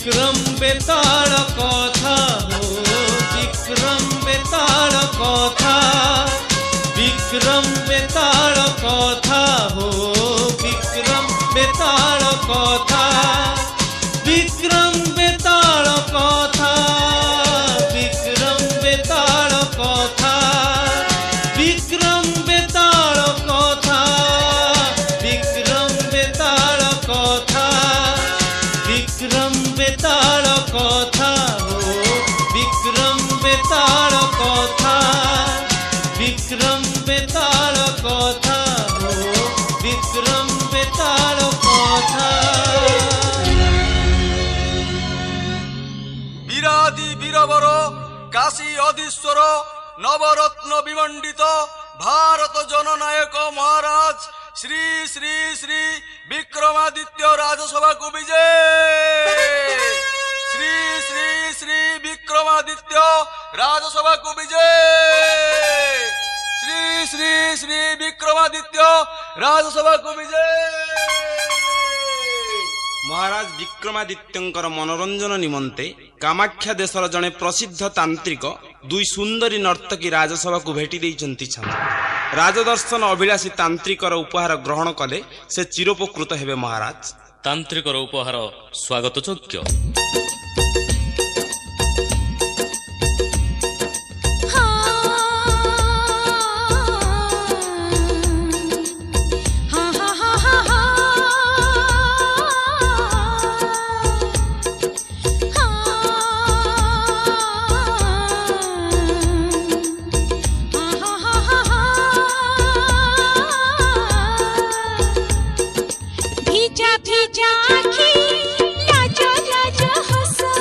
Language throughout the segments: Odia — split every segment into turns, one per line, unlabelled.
विक्रम बेताल कथा हो विक्रम बेताल कथा विक्रम बेताल कथा हो विक्रम बेताल कथा विक्रम बेताल कथा विक्रम बेताल कथा विक्रम बेताल कथा विक्रम बेताल कथा विक्रम बेताल कथा हो विक्रम बेताल कथा विक्रम बेताल कथा हो विक्रम बेताल कथा।
वीरादि वीरवर काशी अधीश्वर नवरत्न विमंडित भारत जननायक महाराज श्री श्री श्री विक्रमादित्य राजसभा को विजय। श्री श्री श्री विक्रमादित्य राजसभा को विजय। श्री श्री श्री विक्रमादित्य राजसभा को विजय।
महाराज विक्रमादित्यंकर मनोरंजन निमंते कामाख्या देशर जड़े प्रसिद्ध तांत्रिक दुई सुंदरी नर्तकी राजसभा को भेटी देइचंती छात्र राजदर्शन अभिलाषी तांत्रिकर उपहार ग्रहण कले से चिरोपकृत हेबे। महाराज
तांत्रिकर उपहार स्वागत योग्य।
भीजा भीजा आँखी लाजो लाजो हंसा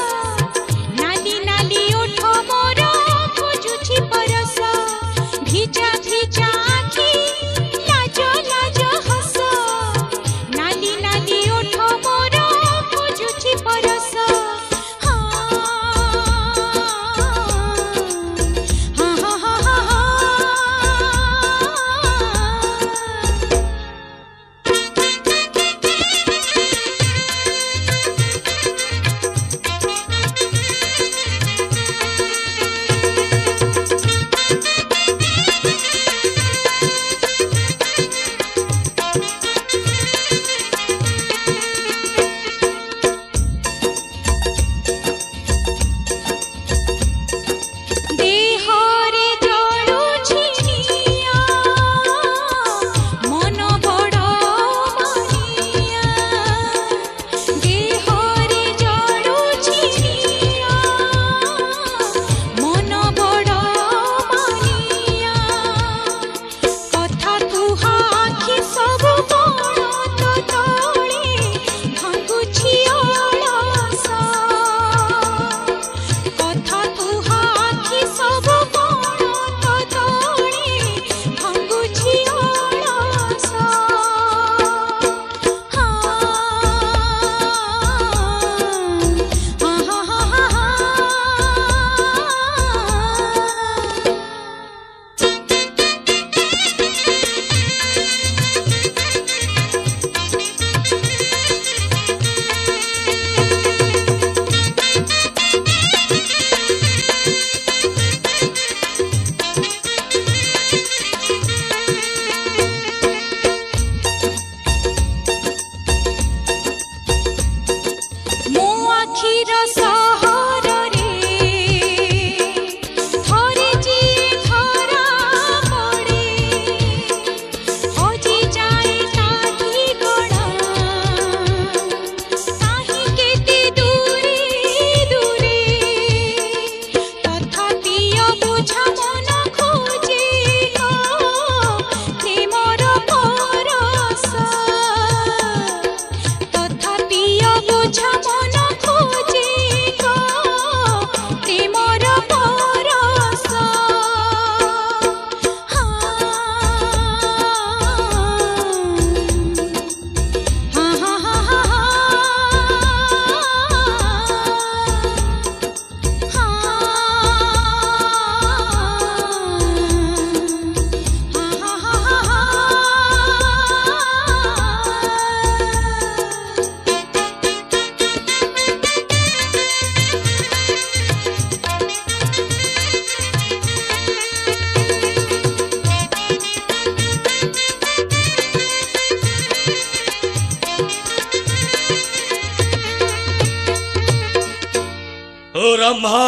ବ୍ରହ୍ମା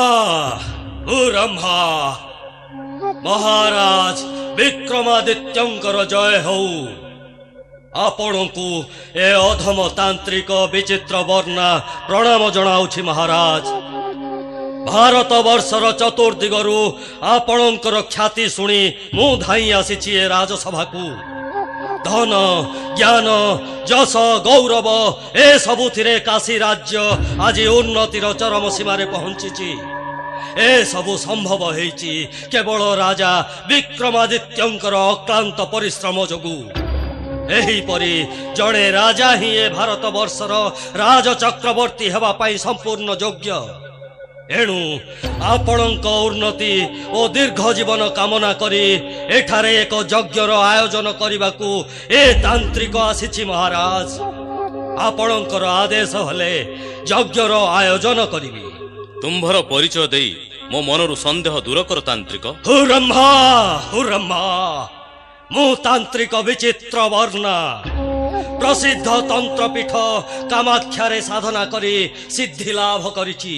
ମହାରାଜ ବିକ୍ରମାଦିତ୍ୟଙ୍କର ଜୟ ହଉ। ଆପଣଙ୍କୁ ଏ ଅଧମ ତାନ୍ତ୍ରିକ ବିଚିତ୍ର ବର୍ଣ୍ଣା ପ୍ରଣାମ ଜଣାଉଛି ମହାରାଜ। ଭାରତ ବର୍ଷର ଚତୁର୍ଦିଗରୁ ଆପଣଙ୍କର ଖ୍ୟାତି ଶୁଣି ମୁଁ ଧାଇଁ ଆସିଛି ଏ ରାଜସଭାକୁ। ଧନ ଜ୍ଞାନ ଯଶ ଗୌରବ ଏସବୁଥିରେ କାଶୀ ରାଜ୍ୟ ଆଜି ଉନ୍ନତିର ଚରମ ସୀମାରେ ପହଞ୍ଚିଛି। ଏସବୁ ସମ୍ଭବ ହେଇଛି କେବଳ ରାଜା ବିକ୍ରମାଦିତ୍ୟଙ୍କର ଅକ୍ଳାନ୍ତ ପରିଶ୍ରମ ଯୋଗୁଁ। ଏହିପରି ଜଣେ ରାଜା ହିଁ ଏ ଭାରତ ବର୍ଷର ରାଜ ଚକ୍ରବର୍ତ୍ତୀ ହେବା ପାଇଁ ସମ୍ପୂର୍ଣ୍ଣ ଯୋଗ୍ୟ। ଏଣୁ ଆପଣଙ୍କ ଉନ୍ନତି ଓ ଦୀର୍ଘ ଜୀବନ କାମନା କରି ଏଠାରେ ଏକ ଯଜ୍ଞର ଆୟୋଜନ କରିବାକୁ ଏ ତାନ୍ତ୍ରିକ ଆସିଛି ମହାରାଜ। ଆପଣଙ୍କର ଆଦେଶ ହେଲେ ଯଜ୍ଞର ଆୟୋଜନ କରିବି।
ତୁମ୍ଭର ପରିଚୟ ଦେଇ ମୋ ମନରୁ ସନ୍ଦେହ ଦୂର କର ତାନ୍ତ୍ରିକ।
ହୁରମ୍ମା ମୁଁ ତାନ୍ତ୍ରିକ ବିଚିତ୍ର ବର୍ଣ୍ଣା ପ୍ରସିଦ୍ଧ ତନ୍ତ୍ରପୀଠ କାମାକ୍ଷାରେ ସାଧନା କରି ସିଦ୍ଧି ଲାଭ କରିଛି।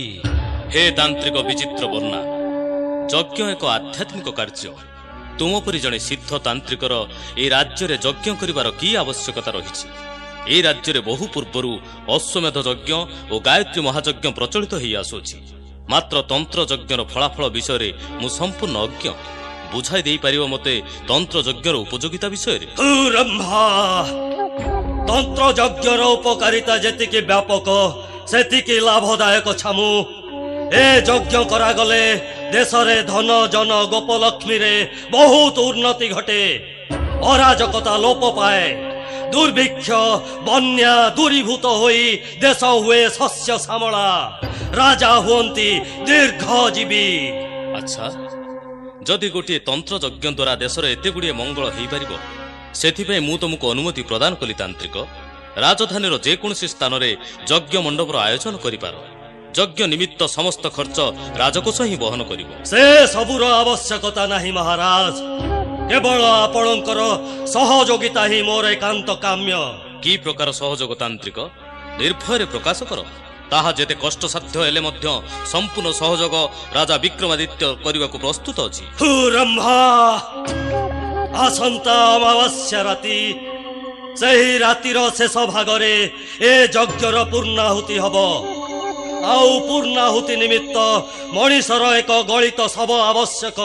ହେ ତାନ୍ତ୍ରିକ ବିଚିତ୍ର ବର୍ଣ୍ଣା, ଯଜ୍ଞ ଏକ ଆଧ୍ୟାତ୍ମିକ କାର୍ଯ୍ୟ। ତୁମ ପରି ଜଣେ ସିଦ୍ଧ ତାନ୍ତ୍ରିକର ଏହି ରାଜ୍ୟରେ ଯଜ୍ଞ କରିବାର କି ଆବଶ୍ୟକତା ରହିଛି? ଏହି ରାଜ୍ୟରେ ବହୁ ପୂର୍ବରୁ ଅଶ୍ୱମେଧ ଯଜ୍ଞ ଓ ଗାୟତ୍ରୀ ମହାଯଜ୍ଞ ପ୍ରଚଳିତ ହୋଇ ଆସୁଅଛି। ମାତ୍ର ତନ୍ତ୍ର ଯଜ୍ଞର ଫଳାଫଳ ବିଷୟରେ ମୁଁ ସମ୍ପୂର୍ଣ୍ଣ ଅଜ୍ଞ। ବୁଝାଇ ଦେଇପାରିବ ମୋତେ ତନ୍ତ୍ର ଯଜ୍ଞର ଉପଯୋଗିତା ବିଷୟରେ?
ତନ୍ତ୍ର ଯଜ୍ଞର ଉପକାରିତା ଯେତିକି ବ୍ୟାପକ ସେତିକି ଲାଭଦାୟକ ଛାମୁ। ଏ ଯଜ୍ଞ କରାଗଲେ ଦେଶରେ ଧନ ଜନ ଗୋପଲକ୍ଷ୍ମୀରେ ବହୁତ ଉନ୍ନତି ଘଟେ। ଅରାଜକତା ଲୋପ ପାଏ। ଦୁର୍ଭିକ୍ଷ ବନ୍ୟା ଦୂରୀଭୂତ ହୋଇ ଦେଶ ହୁଏ ଶସ୍ୟ ଶ୍ୟାମଳା। ରାଜା ହୁଅନ୍ତି ଦୀର୍ଘଜୀବୀ।
ଆଚ୍ଛା, ଯଦି ଗୋଟିଏ ତନ୍ତ୍ର ଯଜ୍ଞ ଦ୍ୱାରା ଦେଶର ଏତେ ଗୁଡ଼ିଏ ମଙ୍ଗଳ ହୋଇପାରିବ, ସେଥିପାଇଁ ମୁଁ ତୁମକୁ ଅନୁମତି ପ୍ରଦାନ କଲି ତାନ୍ତ୍ରିକ। ରାଜଧାନୀର ଯେକୌଣସି ସ୍ଥାନରେ ଯଜ୍ଞ ମଣ୍ଡପର ଆୟୋଜନ କରିପାର। ଯଜ୍ଞ ନିମିତ୍ତ ସମସ୍ତ ଖର୍ଚ୍ଚ ରାଜକୋଷ ହିଁ ବହନ କରିବ।
ସେ ସବୁର ଆବଶ୍ୟକତା ନାହିଁ ମହାରାଜ। କେବଳ ଆପଣଙ୍କର ସହଯୋଗିତା ହିଁ ମୋର ଏକାନ୍ତ କାମ୍ୟ।
କି ପ୍ରକାର ସହଯୋଗ ତାନ୍ତ୍ରିକ? ନିର୍ଭୟରେ ପ୍ରକାଶ କର। ତାହା ଯେତେ କଷ୍ଟସାଧ୍ୟ ହେଲେ ମଧ୍ୟ ସମ୍ପୂର୍ଣ୍ଣ ସହଯୋଗ ରାଜା ବିକ୍ରମାଦିତ୍ୟ କରିବାକୁ ପ୍ରସ୍ତୁତ ଅଛି।
ଆସନ୍ତା ଅମାବାସ୍ୟା ରାତି, ସେହି ରାତିର ଶେଷ ଭାଗରେ ଏ ଯଜ୍ଞର ପୂର୍ଣ୍ଣାହୁତି ହବ। ଆଉ ପୂର୍ଣ୍ଣାହୁତି ନିମିତ୍ତ ମଣିଷର ଏକ ଗଳିତ ଶବ ଆବଶ୍ୟକ।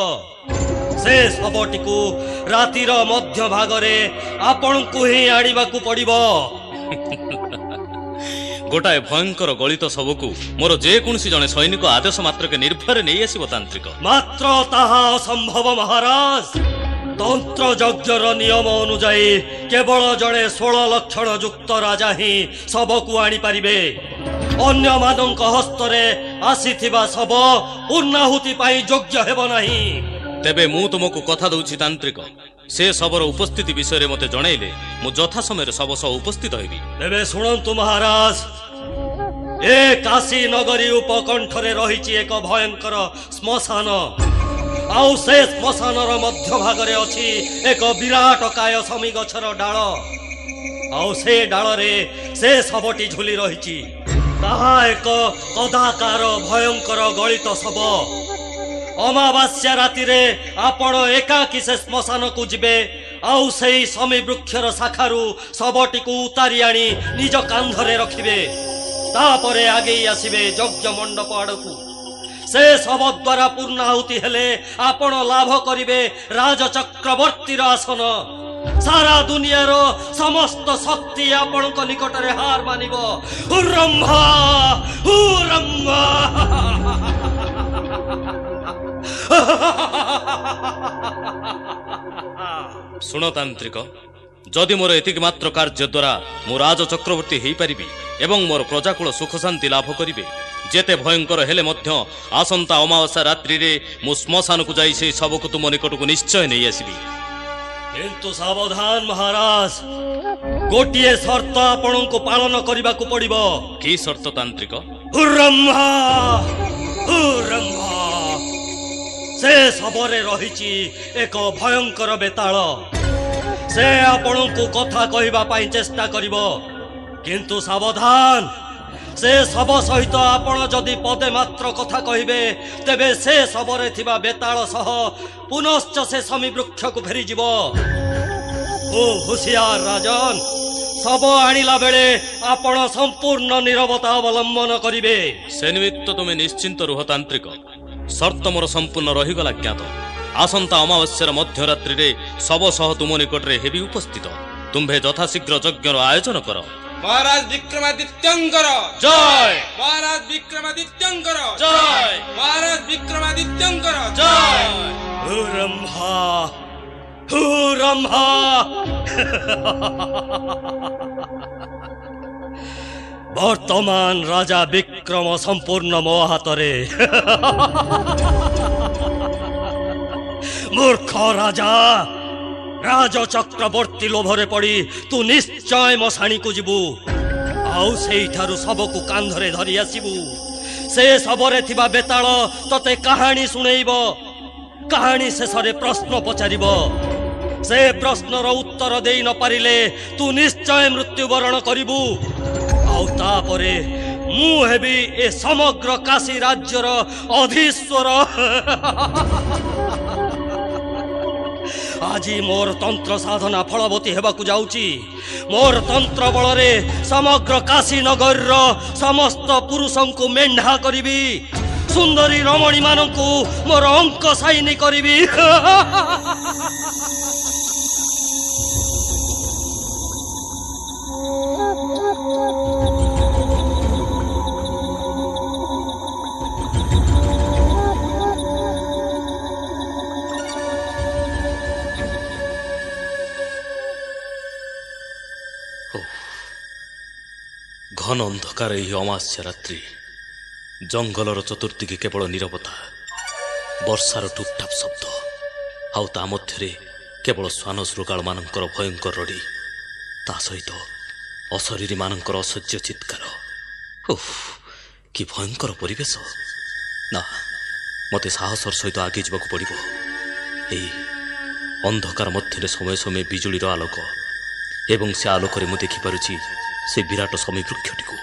ସେ ଶବଟିକୁ ରାତିର ମଧ୍ୟ ଭାଗରେ ଆପଣଙ୍କୁ ହିଁ ଆଣିବାକୁ ପଡ଼ିବ।
ଗୋଟାଏ ଭୟଙ୍କର ଗଳିତ ଶବକୁ ମୋର ଯେକୌଣସି ଜଣେ ସୈନିକ ଆଦେଶ ମାତ୍ରକେ ନିର୍ଭୟରେ ନେଇ ଆସିବ ତାନ୍ତ୍ରିକ।
ମାତ୍ର ତାହା ଅସମ୍ଭବ ମହାରାଜ। ତନ୍ତ୍ର ଯଜ୍ଞର ନିୟମ ଅନୁଯାୟୀ କେବଳ ଜଣେ 16 ଲକ୍ଷଣ ଯୁକ୍ତ ରାଜା ହିଁ ଶବକୁ ଆଣିପାରିବେ। ଅନ୍ୟମାନଙ୍କ ହସ୍ତରେ ଆସିଥିବା ଶବ ପୂର୍ଣ୍ଣାହୁତି ପାଇଁ ଯୋଗ୍ୟ ହେବ ନାହିଁ।
ତେବେ ମୁଁ ତୁମକୁ କଥା ଦଉଛି ତାନ୍ତ୍ରିକ, ସେ ଶବର ଉପସ୍ଥିତି ବିଷୟରେ ମୋତେ ଜଣାଇଲେ ମୁଁ ଯଥା ସମୟରେ ଶବ ସହ ଉପସ୍ଥିତ ହେବି।
ତେବେ ଶୁଣନ୍ତୁ ମହାରାଜ, ଏ କାଶୀ ନଗରୀ ଉପକଣ୍ଠରେ ରହିଛି ଏକ ଭୟଙ୍କର ଶ୍ମଶାନ। ଆଉ ସେ ଶ୍ମଶାନର ମଧ୍ୟ ଭାଗରେ ଅଛି ଏକ ବିରାଟ କାୟ ସମୀ ଗଛର ଡାଳ। ଆଉ ସେ ଡାଳରେ ସେ ଶବଟି ଝୁଲି ରହିଛି। ତାହା ଏକ କଦାକାର ଭୟଙ୍କର ଗଳିତ ଶବ। ଅମାବାସ୍ୟା ରାତିରେ ଆପଣ ଏକାକୀ ସେ ଶ୍ମଶାନକୁ ଯିବେ। ଆଉ ସେଇ ସମୀ ବୃକ୍ଷର ଶାଖାରୁ ଶବଟିକୁ ଉତାରି ଆଣି ନିଜ କାନ୍ଧରେ ରଖିବେ। ତାପରେ ଆଗେଇ ଆସିବେ ଯଜ୍ଞ ମଣ୍ଡପ ଆଡ଼କୁ। ସେ ଶବ ଦ୍ୱାରା ପୂର୍ଣ୍ଣାହୁତି ହେଲେ ଆପଣ ଲାଭ କରିବେ ରାଜଚକ୍ରବର୍ତ୍ତୀର ଆସନ। ସାରା ଦୁନିଆର ସମସ୍ତ ଶକ୍ତି ଆପଣଙ୍କ ନିକଟରେ ହାର ମାନିବ। ହୁରମ୍ମା ହୁରମ୍ମା।
ଶୁଣ ତାନ୍ତ୍ରିକ, ଯଦି ମୋର ଏତିକି ମାତ୍ର କାର୍ଯ୍ୟ ଦ୍ୱାରା ମୁଁ ରାଜ ଚକ୍ରବର୍ତ୍ତୀ ହୋଇପାରିବି ଏବଂ ମୋର ପ୍ରଜାକୁଳ ସୁଖ ଶାନ୍ତି ଲାଭ କରିବେ, ଯେତେ ଭୟଙ୍କର ହେଲେ ମଧ୍ୟ ଆସନ୍ତା ଅମାବାସ୍ୟା ରାତ୍ରିରେ ମୁଁ ଶ୍ମଶାନକୁ ଯାଇ ସେହି ଶବକୁ ତୁମ ନିକଟକୁ ନିଶ୍ଚୟ ନେଇ ଆସିବି।
କିନ୍ତୁ ସାବଧାନ ମହାରାଜ, ଗୋଟିଏ ସର୍ତ୍ତ ଆପଣଙ୍କୁ ପାଳନ କରିବାକୁ ପଡ଼ିବ।
କି ସର୍ତ୍ତ ତାନ୍ତ୍ରିକ?
ହୁରମ୍ମା ହୁରମ୍ମା। ସେ ଶବରେ ରହିଛି ଏକ ଭୟଙ୍କର ବେତାଳ। ସେ ଆପଣଙ୍କୁ କଥା କହିବା ପାଇଁ ଚେଷ୍ଟା କରିବ, କିନ୍ତୁ ସାବଧାନ, से शब सहित आपण जदि पदे मात्र कथा कहिबे तेबे से शबरे थिबा बेताल सह पुनश्च से समी वृक्ष को फेरी जीव। ओ हुशियार राजन, शब आनिला बेले आपण संपूर्ण नीरवता अवलंबन करिवे।
से निमित्त तुमे निश्चिंत रुह तांत्रिक। शर्त मोर संपूर्ण रहीगला ज्ञात। आसंता अमावस्यार मध्यरात्रि रे शब सह तुम निकट रे हेबी उपस्थित। तुम्भे यथाशीघ्र यज्ञर आयोजन कर।
महाराज विक्रमादित्यंकर
जय।
महाराज विक्रमादित्यंकर
जय।
महाराज विक्रमादित्यंकर
जय।
रंभा रंभा वर्तमान राजा विक्रम संपूर्ण मो हातरे। मूर्ख राजा, राजचक्रवर्ती लोभरे पड़ी तू निश्चय मशाणी को जीवु। आउ सेठारु सबकु कांधरे धरी आसीबु। से सबरे थिबा बेताल तते कहानी सुनेइब। कहानी शेषरे प्रश्न पचारिब। से प्रश्नर उत्तर देई न पारिले तू निश्चय मृत्युवरण करिबु। आउ तापरे मु हेबी ए समग्र काशी राज्यर अधीश्वर। आजी मोर तंत्र साधना फलवती हेबाकु जाउची। मोर तंत्र बलरे समग्र काशी नगर समस्त पुरुषंकु मेंढा करिबी। सुंदरी रमणी मानंकु मोर अंक साइनी करिबी।
घन अंधकार यही अमावास्या रात्रि। जंगलर चतुर्दिगे केवल नीरवता, वर्षार टुपटाप शब्द, आउ ता मध्यरे केवल श्वान शृगाल मानकर भयंकर रड़ी, ता सहित अशरीरी मानकर असह्य चित्कार। उफ, कि भयंकर परिवेश। ना, मते साहसर सहित आगे जावाक पड़िबो। एई अंधकार मध्यरे समय समय बिजुलीर आलोक एवं से आलोकरे मु देखि पारुछि से विराट समी वृक्षटी को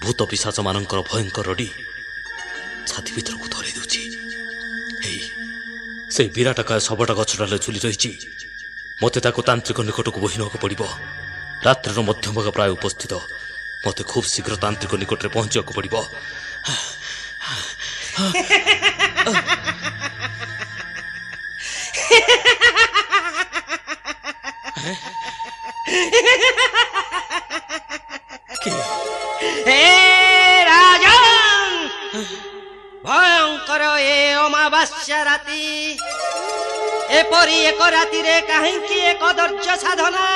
भूत पिशाच मानकर भयंकर रड़ी छाती भीतर को धरी दूची। से विराट काय सबटा गछडाले झुली रही। मते ताको तांत्रिक निकट को बोही नक पड़िबो। रात्रिर मध्यम भाग प्राय उपस्थित। मते खूब शीघ्र तांत्रिक निकट रे पहुंचक पड़िबो।
भयंकर ए अमावास्या राति एपरी एक राति रे काहेकि एक धैर्य साधना।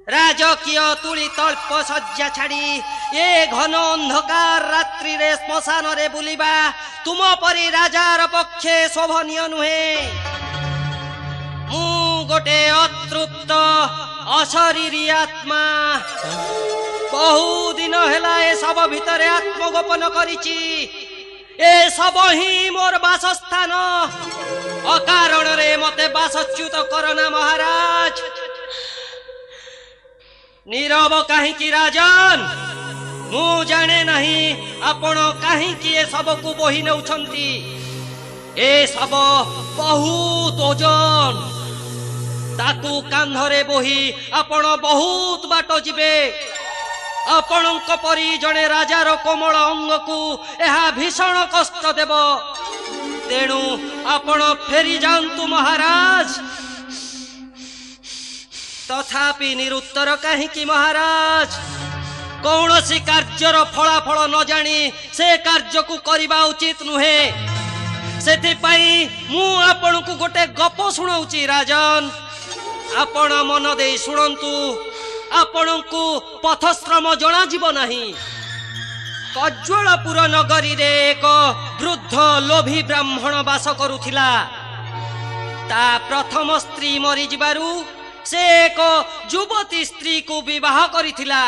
राजकीय तुली तल्प सज्जा छाड़ी ए घन अंधकार रात्रि रे श्मशान रे बुलिबा तुम परी राजार पक्षे शोभनीय नुहे। मु गोटे अतृप्त अशरीरी आत्मा बहु दिन हेला ए सब भितरे आत्मगोपन करिछि। ए सब ही मोर बासस्थान। अकारण रे मते बासच्युत करना महाराज। नीरव काहीकि राजन? मु जाने नहीं आपण काहीकि ए सब को बोही नउछंती। ए सब बहुत ओजन। ताकू कांधरे बोही आपण बहुत बाट जिबे। आपणक परी जड़े राजार कोमल अंग को यह भीषण कष्ट देव। तेणु आपण फेरी जातु महाराज। तथापि निरुत्तर काहीकि महाराज? कौनसी कार्यर फलाफल न जानी से कार्य को करवा उचित नुहे। सेथिपाई मु आपण को गोटे गप सुनाउची राजन। आपण मन दे शुणंतु। आपणको पथश्रम जना जीव नहीं। कज्वलपुर नगरी रे एक वृद्ध लोभी ब्राह्मण वास करुथिला। ता प्रथम स्त्री मरी जिबारु से एक युवती स्त्री को विवाह करिथिला।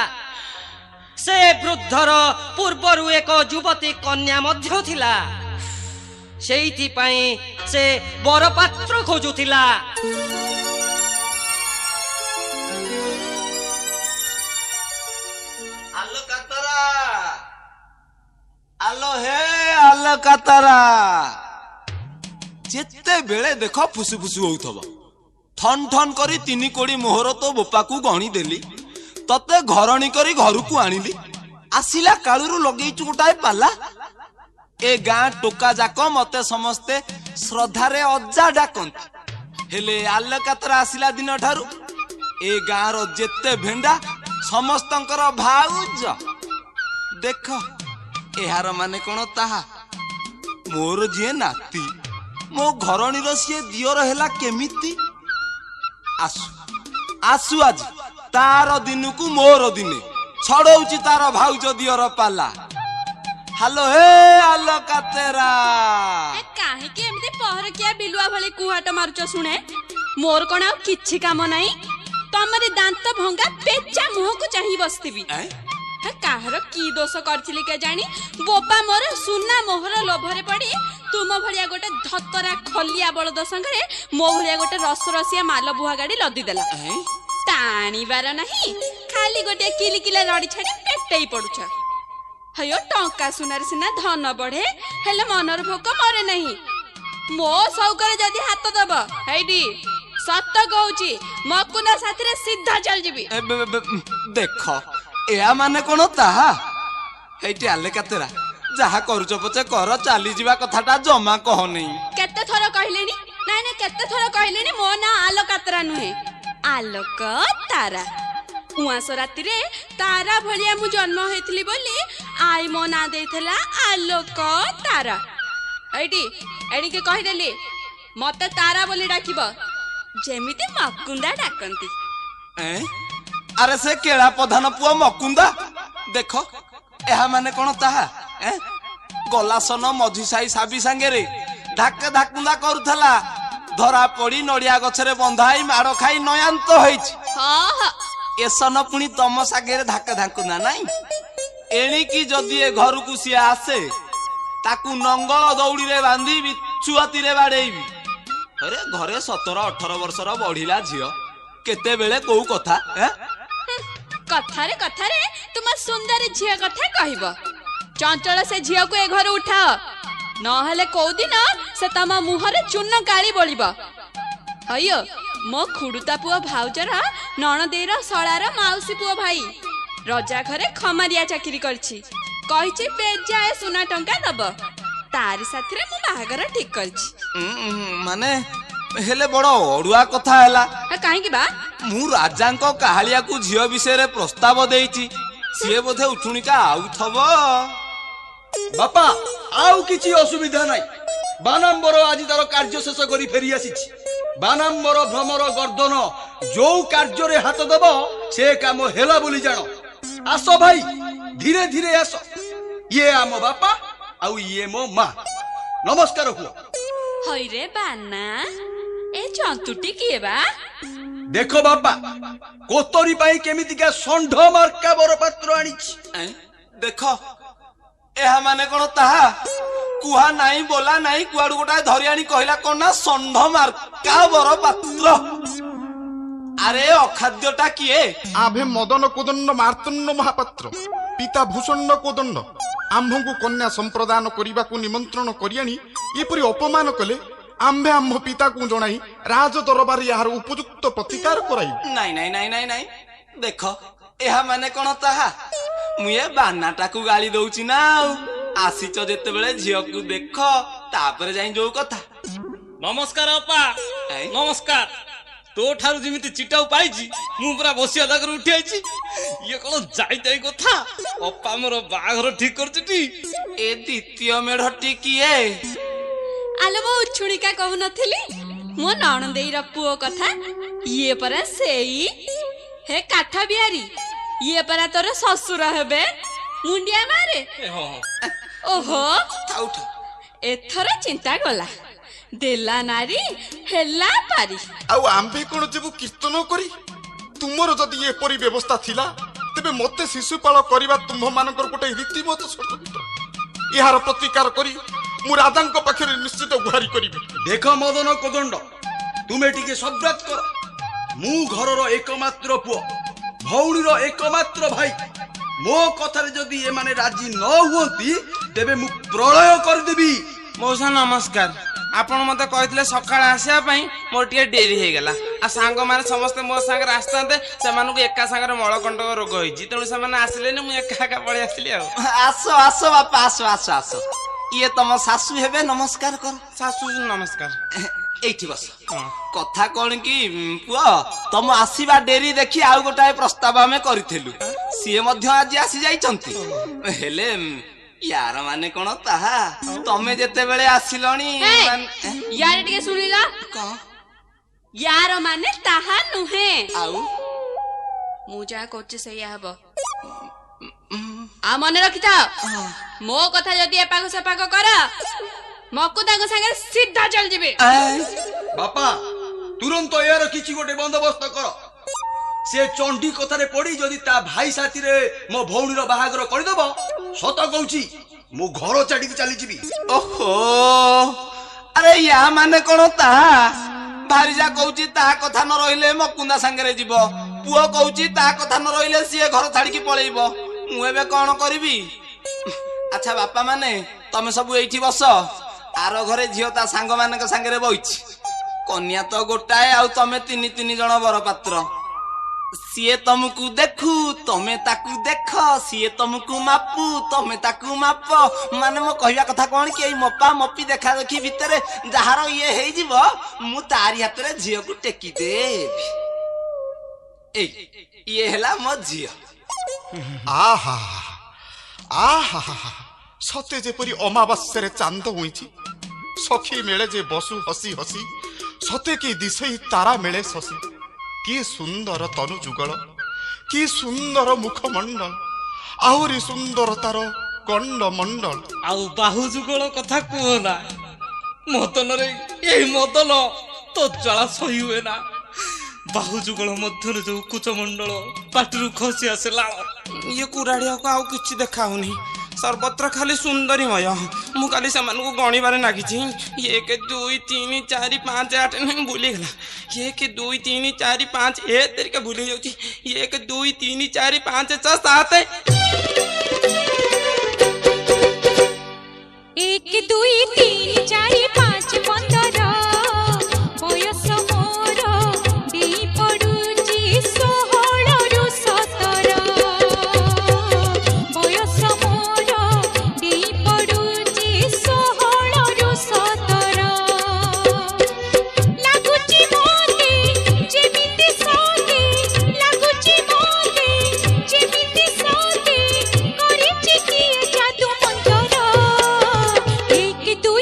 से वृद्धर पूर्वरु एक युवती कन्या मध्य थिला। सेइथि पई से बरपात्र खोजुथिला।
आलोक
ଆଲୋ ହେ ଆଲୋ କାତାରା ଯେତେବେଳେ ଦେଖ ଫୁସୁ ଫୁସୁ ହଉଥିବ ଠନ ଠନ କରି 3 କୋଡ଼ି ମୋହର ତୋ ବୋପାକୁ ଗଣି ଦେଲି ତତେ ଘରଣୀ କରି ଘରକୁ ଆଣିଲି ଆସିଲା କାଳୁରୁ ଲଗେଇଛୁ ଗୋଟାଏ ପାଲା ଏ ଗାଁ ଟୋକା ଯାକ ମତେ ସମସ୍ତେ ଶ୍ରଦ୍ଧାରେ ଅଜା ଡାକନ୍ତି ହେଲେ ଆଲୋ କାତାରା ଆସିଲା ଦିନ ଠାରୁ ଏ ଗାଁର ଯେତେ ଭେଣ୍ଡା ସମସ୍ତଙ୍କର ଭାଉଜ ଦେଖ ଏହାର ମାନେ କଣ ତାହା ମୋର ଯିଏ ନାତି ମୋ ଘରଣୀର ସିଏ ଦିଅର ହେଲା କେମିତି ଆସୁ ଆସୁ ଆଜି ତାର ଦିନକୁ ମୋର ଦିନେ ଛଡଉଛି ତାର ଭାଉଜ ଦିଅର ପାଲା ହାଲୋ ହେ ଆଲୋ କାତେରା
କାହିଁକି ଏମିତି ପହରକିଆ ବିଲୁଆ ଭଳି କୁହାଟ ମାରୁଛ ଶୁଣେ ମୋର କଣ ଆଉ କିଛି କାମ ନାହିଁ ତମରି ଦାନ୍ତ ଭଙ୍ଗା ପେଚା ମୁହଁକୁ ଚାହିଁ ବସିଥିବି କାହାର କି ଦୋଷ କରିଥିଲି କେଜାଣି ବୋପା ମୋର ସୁନା ମୋହର ଲୋଭରେ ପଡି ତୁମ ଭଳିଆ ଗୋଟେ ଧତରା ଖଲିଆ ବଳଦ ସାଙ୍ଗରେ ମୋ ଭଳିଆ ଗୋଟେ ରସରସିଆ ମାଲ ବୁହା ଗାଡି ଲଦିଦେଲା ଟାଣିବାର ନାହିଁ ଖାଲି ଗୋଟେ କିଲିକିଲା ରଡି ଛାଡି ପେଟେଇ ପଡୁଛ ହዮ ଟଙ୍କା ସୁନାରେ ସିନା ଧନ ବଢେ ହେଲେ ମନର ଭୋକ ମରେ ନାହିଁ ମୋ ସୌକରେ ଯଦି ହାତ ଦବ ହେଇଟି ସତ କହୁଛି ମକୁନା ସାଥିରେ ସିଧା ଚାଲିଯିବି
ଦେଖ ଏହା ମାନେ କଣ ତାହା ହେଇଟି ଆଲେ କାତେରା ଯାହା କରୁଛ ପଛେ କର ଚାଲିଯିବା କଥାଟା ଜମା କହନି
କେତେ ଥର କହିଲେଣି ନାଇଁ ନାଇଁ କେତେ ଥର କହିଲେଣି ମୋ ନାଁ ଆଲୋକାତରା ନୁହେଁ ଆଲୋକ ତାରା ଉଆସ ରାତିରେ ତାରା ଭଳିଆ ମୁଁ ଜନ୍ମ ହେଇଥିଲି ବୋଲି ଆଇ ମୋ ନାଁ ଦେଇଥିଲା ଆଲୋକ ତାରା ଏଇଠି ଏଣିକି କହିଦେଲି ମତେ ତାରା ବୋଲି ଡାକିବ ଯେମିତି ମକୁନ୍ଦା ଡାକନ୍ତି
ଆରେ ସେ କେଳା ପ୍ରଧାନ ପୁଅ ମକୁନ୍ଦା ଦେଖ ଏହା ମାନେ କଣ ତାହା ଗଲାସନ ମଝି ସାହି ସାବି ସାଙ୍ଗରେ ଧାକା ଧାକୁନ୍ଦା କରୁଥିଲା ଧରା ପଡି ନଡିଆ ଗଛରେ ବନ୍ଧା ହେଇ ମାଡ ଖାଇ ନୟାନ୍ତ ହେଇଛି ଏସନ ପୁଣି ତମ ସାଙ୍ଗରେ ଧାକା ଧାକୁନ୍ଦା ନାଇଁ ଏଣିକି ଯଦି ଏ ଘରକୁ ସିଏ ଆସେ ତାକୁ ନଙ୍ଗଳ ଦଉଡିରେ ବାନ୍ଧି ବିଛୁଆତିରେ ବାଡେଇବି ଆରେ ଘରେ 17-18 ବର୍ଷର ବଢିଲା ଝିଅ କେତେବେଳେ କୋଉ କଥା
କଥାରେ କଥାରେ ତୁମ ସୁନ୍ଦରୀ ଝିଅ କଥା କହିବ ଚଞ୍ଚଳ ସେ ଝିଅକୁ ଏ ଘରୁ ଉଠାଅ ନହେଲେ କୋଉ ଦିନ ସେ ତମ ମୁହଁରେ ଚୂନ କାଳି ବୋଳିବ ହଇଓ ମୋ ଖୁଡୁତା ପୁଅ ଭାଉଜର ନଣଦେଇର ଶଳାର ମାଉସୀ ପୁଅ ଭାଇ ରଜା ଘରେ ଖମାରିଆ ଚାକିରି କରିଛି କହିଛି ବେଜାଏ ସୁନା ଟଙ୍କା ଦବ ତାରି ସାଥିରେ ମୁଁ ବାହାଘର ଠିକ କରିଛି
ମାନେ ହେଲେ ବଡ ଅଡୁଆ କଥା ହେଲା
କାହିଁକି ବା
ମୁଁ ରାଜାଙ୍କ କାହାଳିଆକୁ ଝିଅ ବିଷୟରେ ପ୍ରସ୍ତାବ ଦେଇଛି ସିଏ ବୋଧେ ଉଠୁଣିକା ଆଉଥବ
ବାପା ଆଉ କିଛି ଅସୁବିଧା ନାହିଁ ବାନାମ୍ବର ଆଜି ତାର କାର୍ଯ୍ୟ ଶେଷ କରି ଫେରି ଆସିଛି ବାନାମ୍ବର ଭ୍ରମର ଗର୍ଦ୍ଦନ ଯୋଉ କାର୍ଯ୍ୟରେ ହାତ ଦେବ ସେ କାମ ହେଲା ବୋଲି ଜାଣ ଆସ ଭାଇ ଧୀରେ ଧୀରେ ଆସ ଇଏ ଆମ ବାପା ଆଉ ଇଏ ମୋ ମା ନମସ୍କାର ହୁଅ
ହଇରେ ବାନା ଏ ଜନ୍ତୁଟି କିଏ ବା
ଦେଖ ବାପା କୋତରୀ ପାଇଁ କେମିତିକା ଷଣ୍ଢ ମାର୍କା ବରପାତ୍ର ଆଣିଛି
ଦେଖ ଏହା ମାନେ କଣ ତାହା କୁହା ନାହିଁ ବୋଲା ନାହିଁ କୁଆଡୁ ଗୋଟାଏ ଧରି ଆଣି କହିଲା କଣ ନା ଷଣ୍ଢ ମାର୍କା ବରପାତ୍ର ଆରେ ଅଖାଦ୍ୟଟା କିଏ
ଆଭେ ମଦନ କୋଦଣ୍ଡ ମାର୍ତ୍ତଣ୍ଡ ମହାପାତ୍ର ପିତା ଭୂଷଣ୍ଡ କୋଦଣ୍ଡ ଆମ୍ଭଙ୍କୁ କନ୍ୟା ସମ୍ପ୍ରଦାନ କରିବାକୁ ନିମନ୍ତ୍ରଣ କରି ଆଣି ଏପରି ଅପମାନ କଲେ ଆମ୍ଭେ ଆମ୍ଭ ପିତାକୁ ଜଣାଇ ରାଜ ଦରବାରରେ ଏହାର ଉପଯୁକ୍ତ ପ୍ରତିକାର କରାଇବୁ
ନାଇଁ ନାଇଁ ନାଇଁ ନାଇଁ ନାଇଁ ଦେଖ ଏହା ମାନେ କଣ ତାହା ମୁଁ ଏ ବାନାଟାକୁ ଗାଳି ଦଉଛି ନା ଆଉ ଆସିଛ ଯେତେବେଳେ ଝିଅକୁ ଦେଖ ତାପରେ ଯାଇ ଯୋଉ କଥା
ନମସ୍କାର ଅପା ନମସ୍କାର ତୋ ଠାରୁ ଯେମିତି ଚିଟାଉ ପାଇଛି ମୁଁ ପୁରା ବସିବା ଜାଗାରୁ ଉଠି ଆଇଛି ଇଏ କଣ ଯାଇ କଥା ଅପା ମୋର ବାହାଘର ଠିକ କରୁଛି
ଏ ଦ୍ୱିତୀୟ ମେଢଟି କିଏ
ଆଲୋ ମୋ ଉଛୁଣିକା କହୁନଥିଲି ମୋ ନଣଦେଇର ପୁଅ କଥା ଇଏ ପରା ସେଇ ହେ କାଠ ବିହାରୀ ଇଏ ପରା ତୋର ଶ୍ୱଶୁର ହେବେ ମୁଣ୍ଡିଆ ମାରେ ଓହୋ ଏଥର ଚିନ୍ତା ଗଲା ଦେଲା ନାରୀ ହେଲା ପାରି
ଆଉ ଆମ୍ଭେ କଣ ଯିବୁ କୀର୍ତ୍ତନ କରି ତୁମର ଯଦି ଏପରି ବ୍ୟବସ୍ଥା ଥିଲା ତେବେ ମତେ ଶିଶୁପାଳ କରିବା ତୁମ୍ଭ ମାନଙ୍କର ଗୋଟେ ରୀତିମତ ଷଡ଼ଯନ୍ତ୍ର ଏହାର ପ୍ରତିକାର କରି ମୁଁ ରାଜାଙ୍କ ପାଖରେ ନିଶ୍ଚିତ ଗୁହାରି କରିବି
ଦେଖ ମଦନ କୋଦଣ୍ଡ ତୁମେ ଟିକେ ସବ୍ରାତ କର ମୁଁ ଘରର ଏକମାତ୍ର ପୁଅ ଭଉଣୀର ଏକମାତ୍ର ଭାଇ ମୋ କଥାରେ ଯଦି ଏମାନେ ରାଜି ନ ହୁଅନ୍ତି तेबे मु प्रलय करदेबी।
मौसा नमस्कार। ଆପଣ ମତେ କହିଥିଲେ ସକାଳେ ଆସିବା ପାଇଁ, ମୋର ଟିକେ ଡେରି ହେଇଗଲା। ଆଉ ସାଙ୍ଗମାନେ ସମସ୍ତେ ମୋ ସାଙ୍ଗରେ ଆସିଥାନ୍ତେ, ସେମାନଙ୍କୁ ଏକା ସାଙ୍ଗରେ ମଳକଣ୍ଟକ ରୋଗ ହେଇଛି, ତେଣୁ ସେମାନେ ଆସିଲେନି, ମୁଁ ଏକା ଏକା ପଳେଇ ଆସିଲି ଆଉ।
ଆସ ଆସ ବାପା ଆସ ଆସ ଆସ। ଇଏ ତମ ଶାଶୁ ହେବେ, ନମସ୍କାର କର।
ଶାଶୁ ନମସ୍କାର।
ଏଇଠି ବସ। କଥା କଣ କି ପୁଅ, ତମ ଆସିବା ଡେରି ଦେଖି ଆଉ ଗୋଟାଏ ପ୍ରସ୍ତାବ ଆମେ କରିଥିଲୁ, ସିଏ ମଧ୍ୟ ଆଜି ଆସି ଯାଇଛନ୍ତି। ହେଲେ यार माने कौन ताहा तमे जेतेबेले आसिलणी
यार टिके सुनिला
कौन
यार माने ताहा नुहे
आउ
मु जा कोचे सही हबो आ मने रखिता मो कथा जदी एपाक सेपाक कर मकु ताको संगे सीधा चल जिबे।
बापा तुरंत यार किछि गोटे बंदोबस्त कर। से चंडी कथारे पड़ी जदि ता भाई साथी रे मो भौणीर बाहागर कर देबो सत कहूची मु घर छाडी चली जिबी।
ओहो अरे या माने कोन ता भारीजा कहूची ता कथा न रहिले मकुंदा संगे जीवो पुओ कहूची ता कथा न रहिले सिए घर छाडी की पळेइबो मु एबे कोन करबी। अच्छा बापा माने तमे सब एठी बस आरो घरे झियो ता सांग मानक संगे बइछि कन्या तो गोटाए आ तमे तीन तीन जण बर पात्र सीए तुमको देखू तमे ताकू देख सीए तुमको मापू तमे ताकू माप माने मो कहया कथा कोन कि मपा मपी देखा देखी भितरे जहार ये हेइ जीवो मु तारी हाथ रे झियो को टेकी देबी। ए ये हला मो झियो।
आहा आहा सते जेपरी अमावास्या रे चांद होईची सखी मेले जे बसु हसी हसी सते की दिशई तारा मेले ससी कि सुंदर तनु जुगल कि सुंदर मुखमंडल आहुरी सुंदर तार कंड मंडल
आउ बाहु जुगल कथा कहना मदन रे ए मदन तो जला सही हुए ना बाहु जुगल मध्य जो कुचमंडल पाटरू खसी आसे लाल
ये कुराड़िया को आउ किछि देखा होनी सर्वत्र खाली सुंदरीमय मु काली समान को गणी बारे नागिछि 1 2 3 4 5 8 नहीं भूली गला 1 2 3 4 5 ए तरीका भूली जाउछि 1 2 3 4 5 6 7
1 2 3 4 5 15 बयस मोर देई पडुची 16 रु 17 बयस मोर देई पडुची 16 रु 17 लागुची मोते जेमिति सोते लागुची मोते जेमिति सोते करिछि कि जादू मंजर 1 2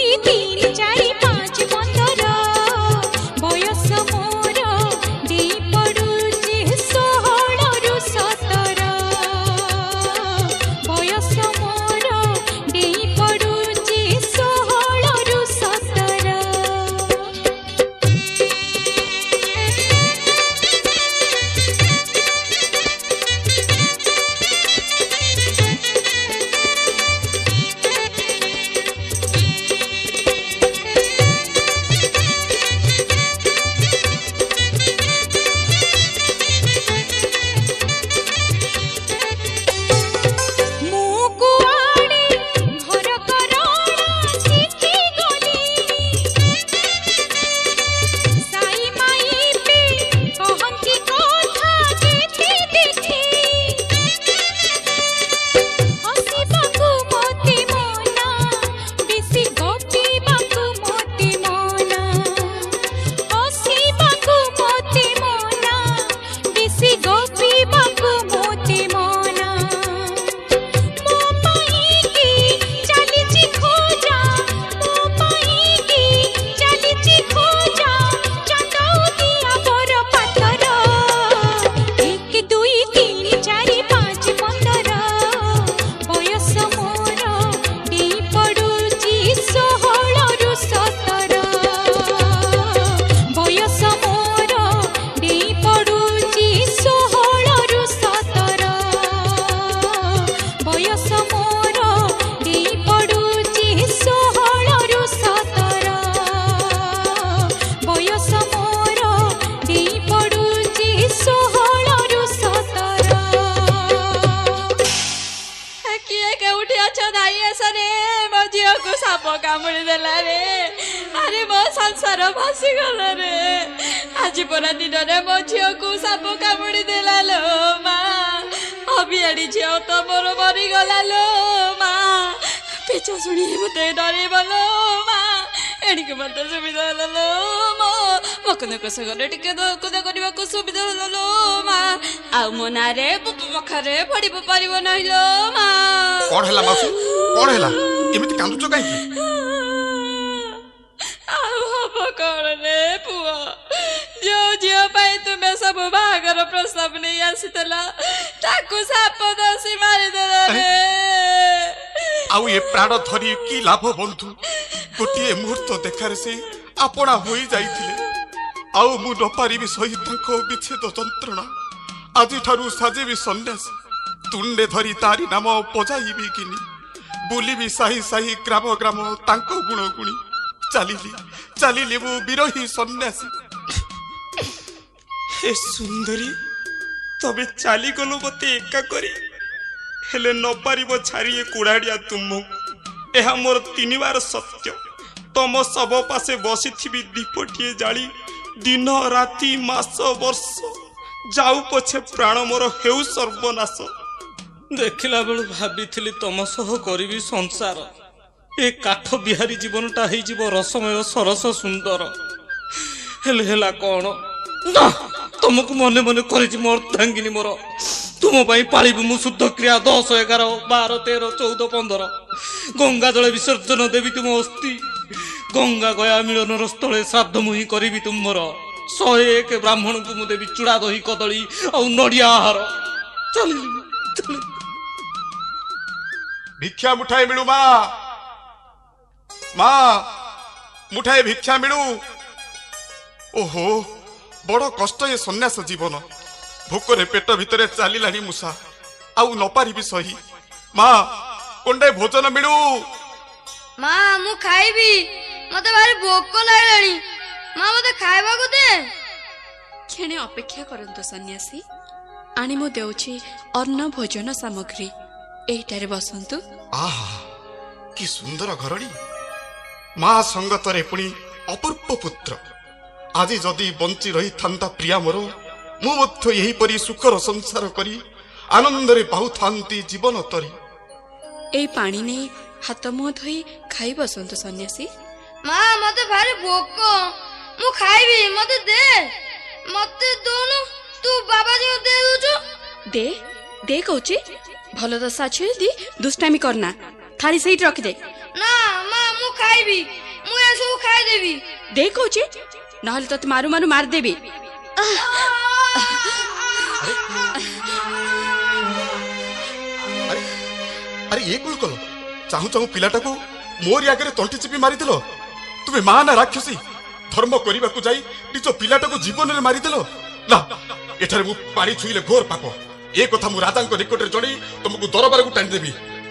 କାମୁଡି ଦେଲା ରେ। ଆରେ ମୋ ସଂସାର ଭାସିଗଲା ରେ। ଆଜି ପରା ଦିନରେ ମୋ ଝିଅକୁ ସାପ କାମୁଡି ଦେଲା ଲୋ ମା। ଅବିଆଡି ଝିଅ ତ ମୋର ମରିଗଲା ଲୋ ମା। ପିଛା ଶୁଣି ମତେ ଡରେଇବ ଲୋ ମା। ଏଣିକି ମତେ ସୁବିଧା ହେଲା ଲୋ ମୋ ମକନ୍ଦକ ସାଙ୍ଗରେ ଟିକେ ଦକୁଦା କରିବାକୁ ସୁବିଧା ହେଲା ଲୋ ମା। ଆଉ ମୋ ନାଁରେ ପଖାରେ ପଡିବ ପାରିବ ନାହିଁ ଲୋ ମା।
କଣ ହେଲା ମାଉସୀ, କଣ ହେଲା? ଏମିତି କାନ୍ଦୁଛ କାହିଁକି?
ଆଉ ହବ କଣ ରେ ପୁଅ? ଯୋଉ ଝିଅ ପାଇଁ ତୁମେ ସବୁ ବାହାଘର ପ୍ରସ୍ତାବ ନେଇ ଆସିଥିଲ ତାକୁ ସାପ ଦୋଷୀ ମାରିଦେଲା ରେ।
ଆଉ ଏ ପ୍ରାଣ ଧରି କି ଲାଭ ବନ୍ଧୁ? ଗୋଟିଏ ମୁହୂର୍ତ୍ତ ଦେଖାରେ ସେ ଆପଣା ହୋଇ ଯାଇଥିଲେ। ଆଉ ମୁଁ ନ ପାରିବି ସହି ତାଙ୍କ ବିଚ୍ଛେଦ ଯନ୍ତ୍ରଣା। ଆଜିଠାରୁ ସାଜିବି ସନ୍ନ୍ୟାସୀ। ତୁଣ୍ଡେ ଧରି ତାରି ନାମ ବଜାଇବି କିନି। ବୁଲିବି ସାହି ସାହି ଗ୍ରାମ ଗ୍ରାମ ତାଙ୍କ ଗୁଣ ଗୁଣି। ଚାଲିଲି ମୁଁ ବିରହୀ ସନ୍ନ୍ୟାସୀ।
हे सुंदरी तबे चाली गलो मते एका करी हेले न पारिबो छारिए कुड़ाड़िया तुम। एहा मोर 3 बार सत्य। तम सब पासे बसिथिबी दीपटिए जाली दिन राति मास वर्ष जाऊ पछे प्राण मोर हेउ सर्वनाश।
देखिला बेलु भाबिथिली तम सह करिबी संसार। ए काठ बिहारी जीवनटा हेइ जीव रसमय सरस सुंदर। हेले हेला कोन ना तुमको मने मने करिछि मोर तांगिनी मोर। तुम पाई पालिबु मु शुद्ध क्रिया 10 11 12 13 14 15 गंगा जल विसर्जन देवी तुम अस्थि। गंगा गया मिलन स्थले श्राद्ध मुहि करिबि तुमर। 101 ब्राह्मण को मु देवी चूड़ा दही कदली और नड़िया आहार। चलिली
भिक्षा मुठाए मिलू मा मुठाए भिक्षा मिलू। ओहो बड़ कष्ट ये सन्यास जीवन। भोकरे पेट भितरे चलिलानी मूषा आउ न पारिबी सही। माँ कोंडे भोजन मिलू।
माँ मु खाइबी मते भारी भोक लागलानी। माँ मते खाइबा को दे।
क्षणे अपेक्षा करंतु सन्यासी। आनी मु देउछि अन्न भोजन सामग्री। एटारे बसंतु।
आहा कि सुंदर घरणी। माँ संगतरे पुणी अपूर्व पुत्र। आज जदि बंची रही था प्रिया मोर मु यही परी सुखर संसार करी आनंदरे पाऊ थांती जीवन तरी।
ए पानी ने हाथ मुह धोई खाई बसंतु सन्यासी।
माँ मते भारी भोक मु खाइबी मते दे। मते दोनु तू बाबा जी को दे दोछु।
दे दे कहूची भलो दशा अच्छे दी दुष्टामी करना। थाली सही रख दे।
ना माँ मु खाइबी मु ए सब खाइ देबी।
दे कहूची नहले तो मारू मारू मार देबी।
अरे ये कुल कलो चाहू चाहू पिलाटा को मोरी आगे तंटी चिपी मारी दिलो। तुम्हें मां ना राक्षसी धर्म करने को जाई निज पिलाटा को जीवन में मारी दिलो ना। एठारे मु पानी छुईले घोर पाप। ए कथा मु राजा निकट में जणई तुमको दरबार को टाणी देबी।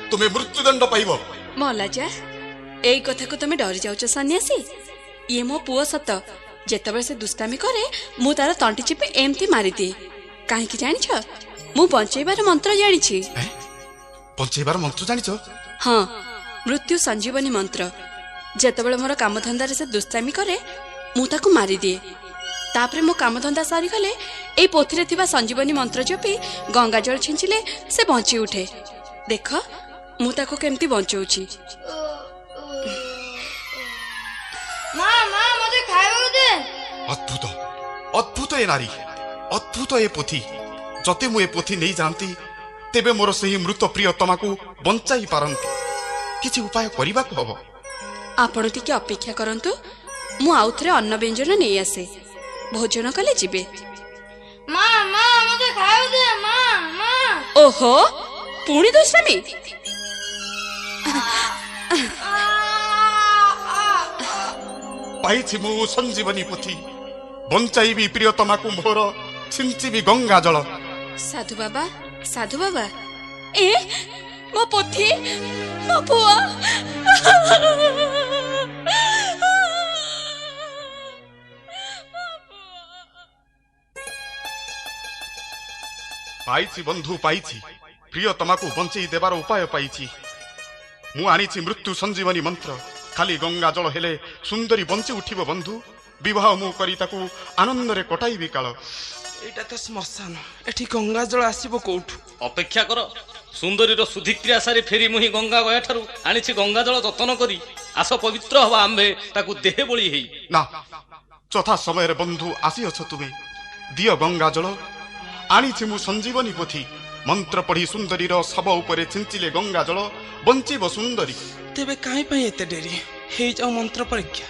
तुम्हें मृत्युदंड पाइबो।
मलाजा एई कथा को तुम डरी जाउछ सन्यासी। ये मो पुओ सत जेतबे से दुष्टामी करे मु तार तंटी चिपी एमती मारी दिए। काहे कि जानिछ मु बंचेबार मंत्र जानिछि।
बंचेबार मंत्र जानिछ?
हाँ मृत्यु संजीवनी मंत्र। जेतबे मोर कामधंदा से दुष्टामी करे मु ताकू मारी दिए। तापरे मो कामधंदा सारी गले एई पोथी रे थिबा संजीवनी मंत्र जपी गंगा जल छिंचिले से बंची उठे। देख मु ताकू केमती बंचौछि।
माँ माँ मते खाइबा को दे।
अद्भुत अद्भुत ए नारी अद्भुत ए पोथी। जते मु ए पोथी नहीं जानती तेबे मोर सही मृत प्रियतमा को बंचाई पारंती। किछि उपाय करिबा को हबो।
आपण टिके अपेक्षा करंतु मु आउथरे अन्न व्यंजन नहीं आसे भोजन कले जिबे।
माँ माँ मते खाइबा दे। माँ माँ
ओहो पुणी दुष्टामी।
पाइछि मु संजीवनी पोथी बंचाइबी प्रियतमा को मोर छिंचिबी गंगा जल।
साधु बाबा ए मो पोथी मो पुआ।
पाइछि बंधु पाइछि प्रियतमा को बंचई देवार उपाय पाइछि। मु आनिछि मृत्यु संजीवनी मंत्र ଖାଲି ଗଙ୍ଗା ଜଳ ହେଲେ ସୁନ୍ଦରୀ ବଞ୍ଚି ଉଠିବ ବନ୍ଧୁ। ବିବାହ ମୁଁ କରି ତାକୁ ଆନନ୍ଦରେ କଟାଇବି କାଳ।
ଏଇଟା ତ ଶ୍ମଶାନ, ଏଠି ଗଙ୍ଗା ଜଳ ଆସିବ କୋଉଠୁ?
ଅପେକ୍ଷା କର, ସୁନ୍ଦରୀର ଶୁଦ୍ଧିକ୍ରିୟା ସାରି ଫେରି ମୁହିଁ ଗଙ୍ଗା ଗୟା ଠାରୁ ଆଣିଛି ଗଙ୍ଗା ଜଳ ଯତନ କରି। ଆସ ପବିତ୍ର ହବା ଆମ୍ଭେ ତାକୁ ଦେହେ ବଳି ହେଇ।
ନା, ଯଥା ସମୟରେ ବନ୍ଧୁ ଆସିଅଛ ତୁମେ। ଦିଅ ଗଙ୍ଗା ଜଳ, ଆଣିଛି ମୁଁ ସଞ୍ଜୀବନୀ ପୋଥି। ମନ୍ତ୍ର ପଢି ସୁନ୍ଦରୀର ଶବ ଉପରେ ଛିଞ୍ଚିଲେ ଗଙ୍ଗା ଜଳ, ବଞ୍ଚିବ ସୁନ୍ଦରୀ।
ତେବେ କାହିଁ ପାଇଁ ଏତେ ଡେରି? ହେଇଯାଉ ମନ୍ତ୍ର ପରୀକ୍ଷା।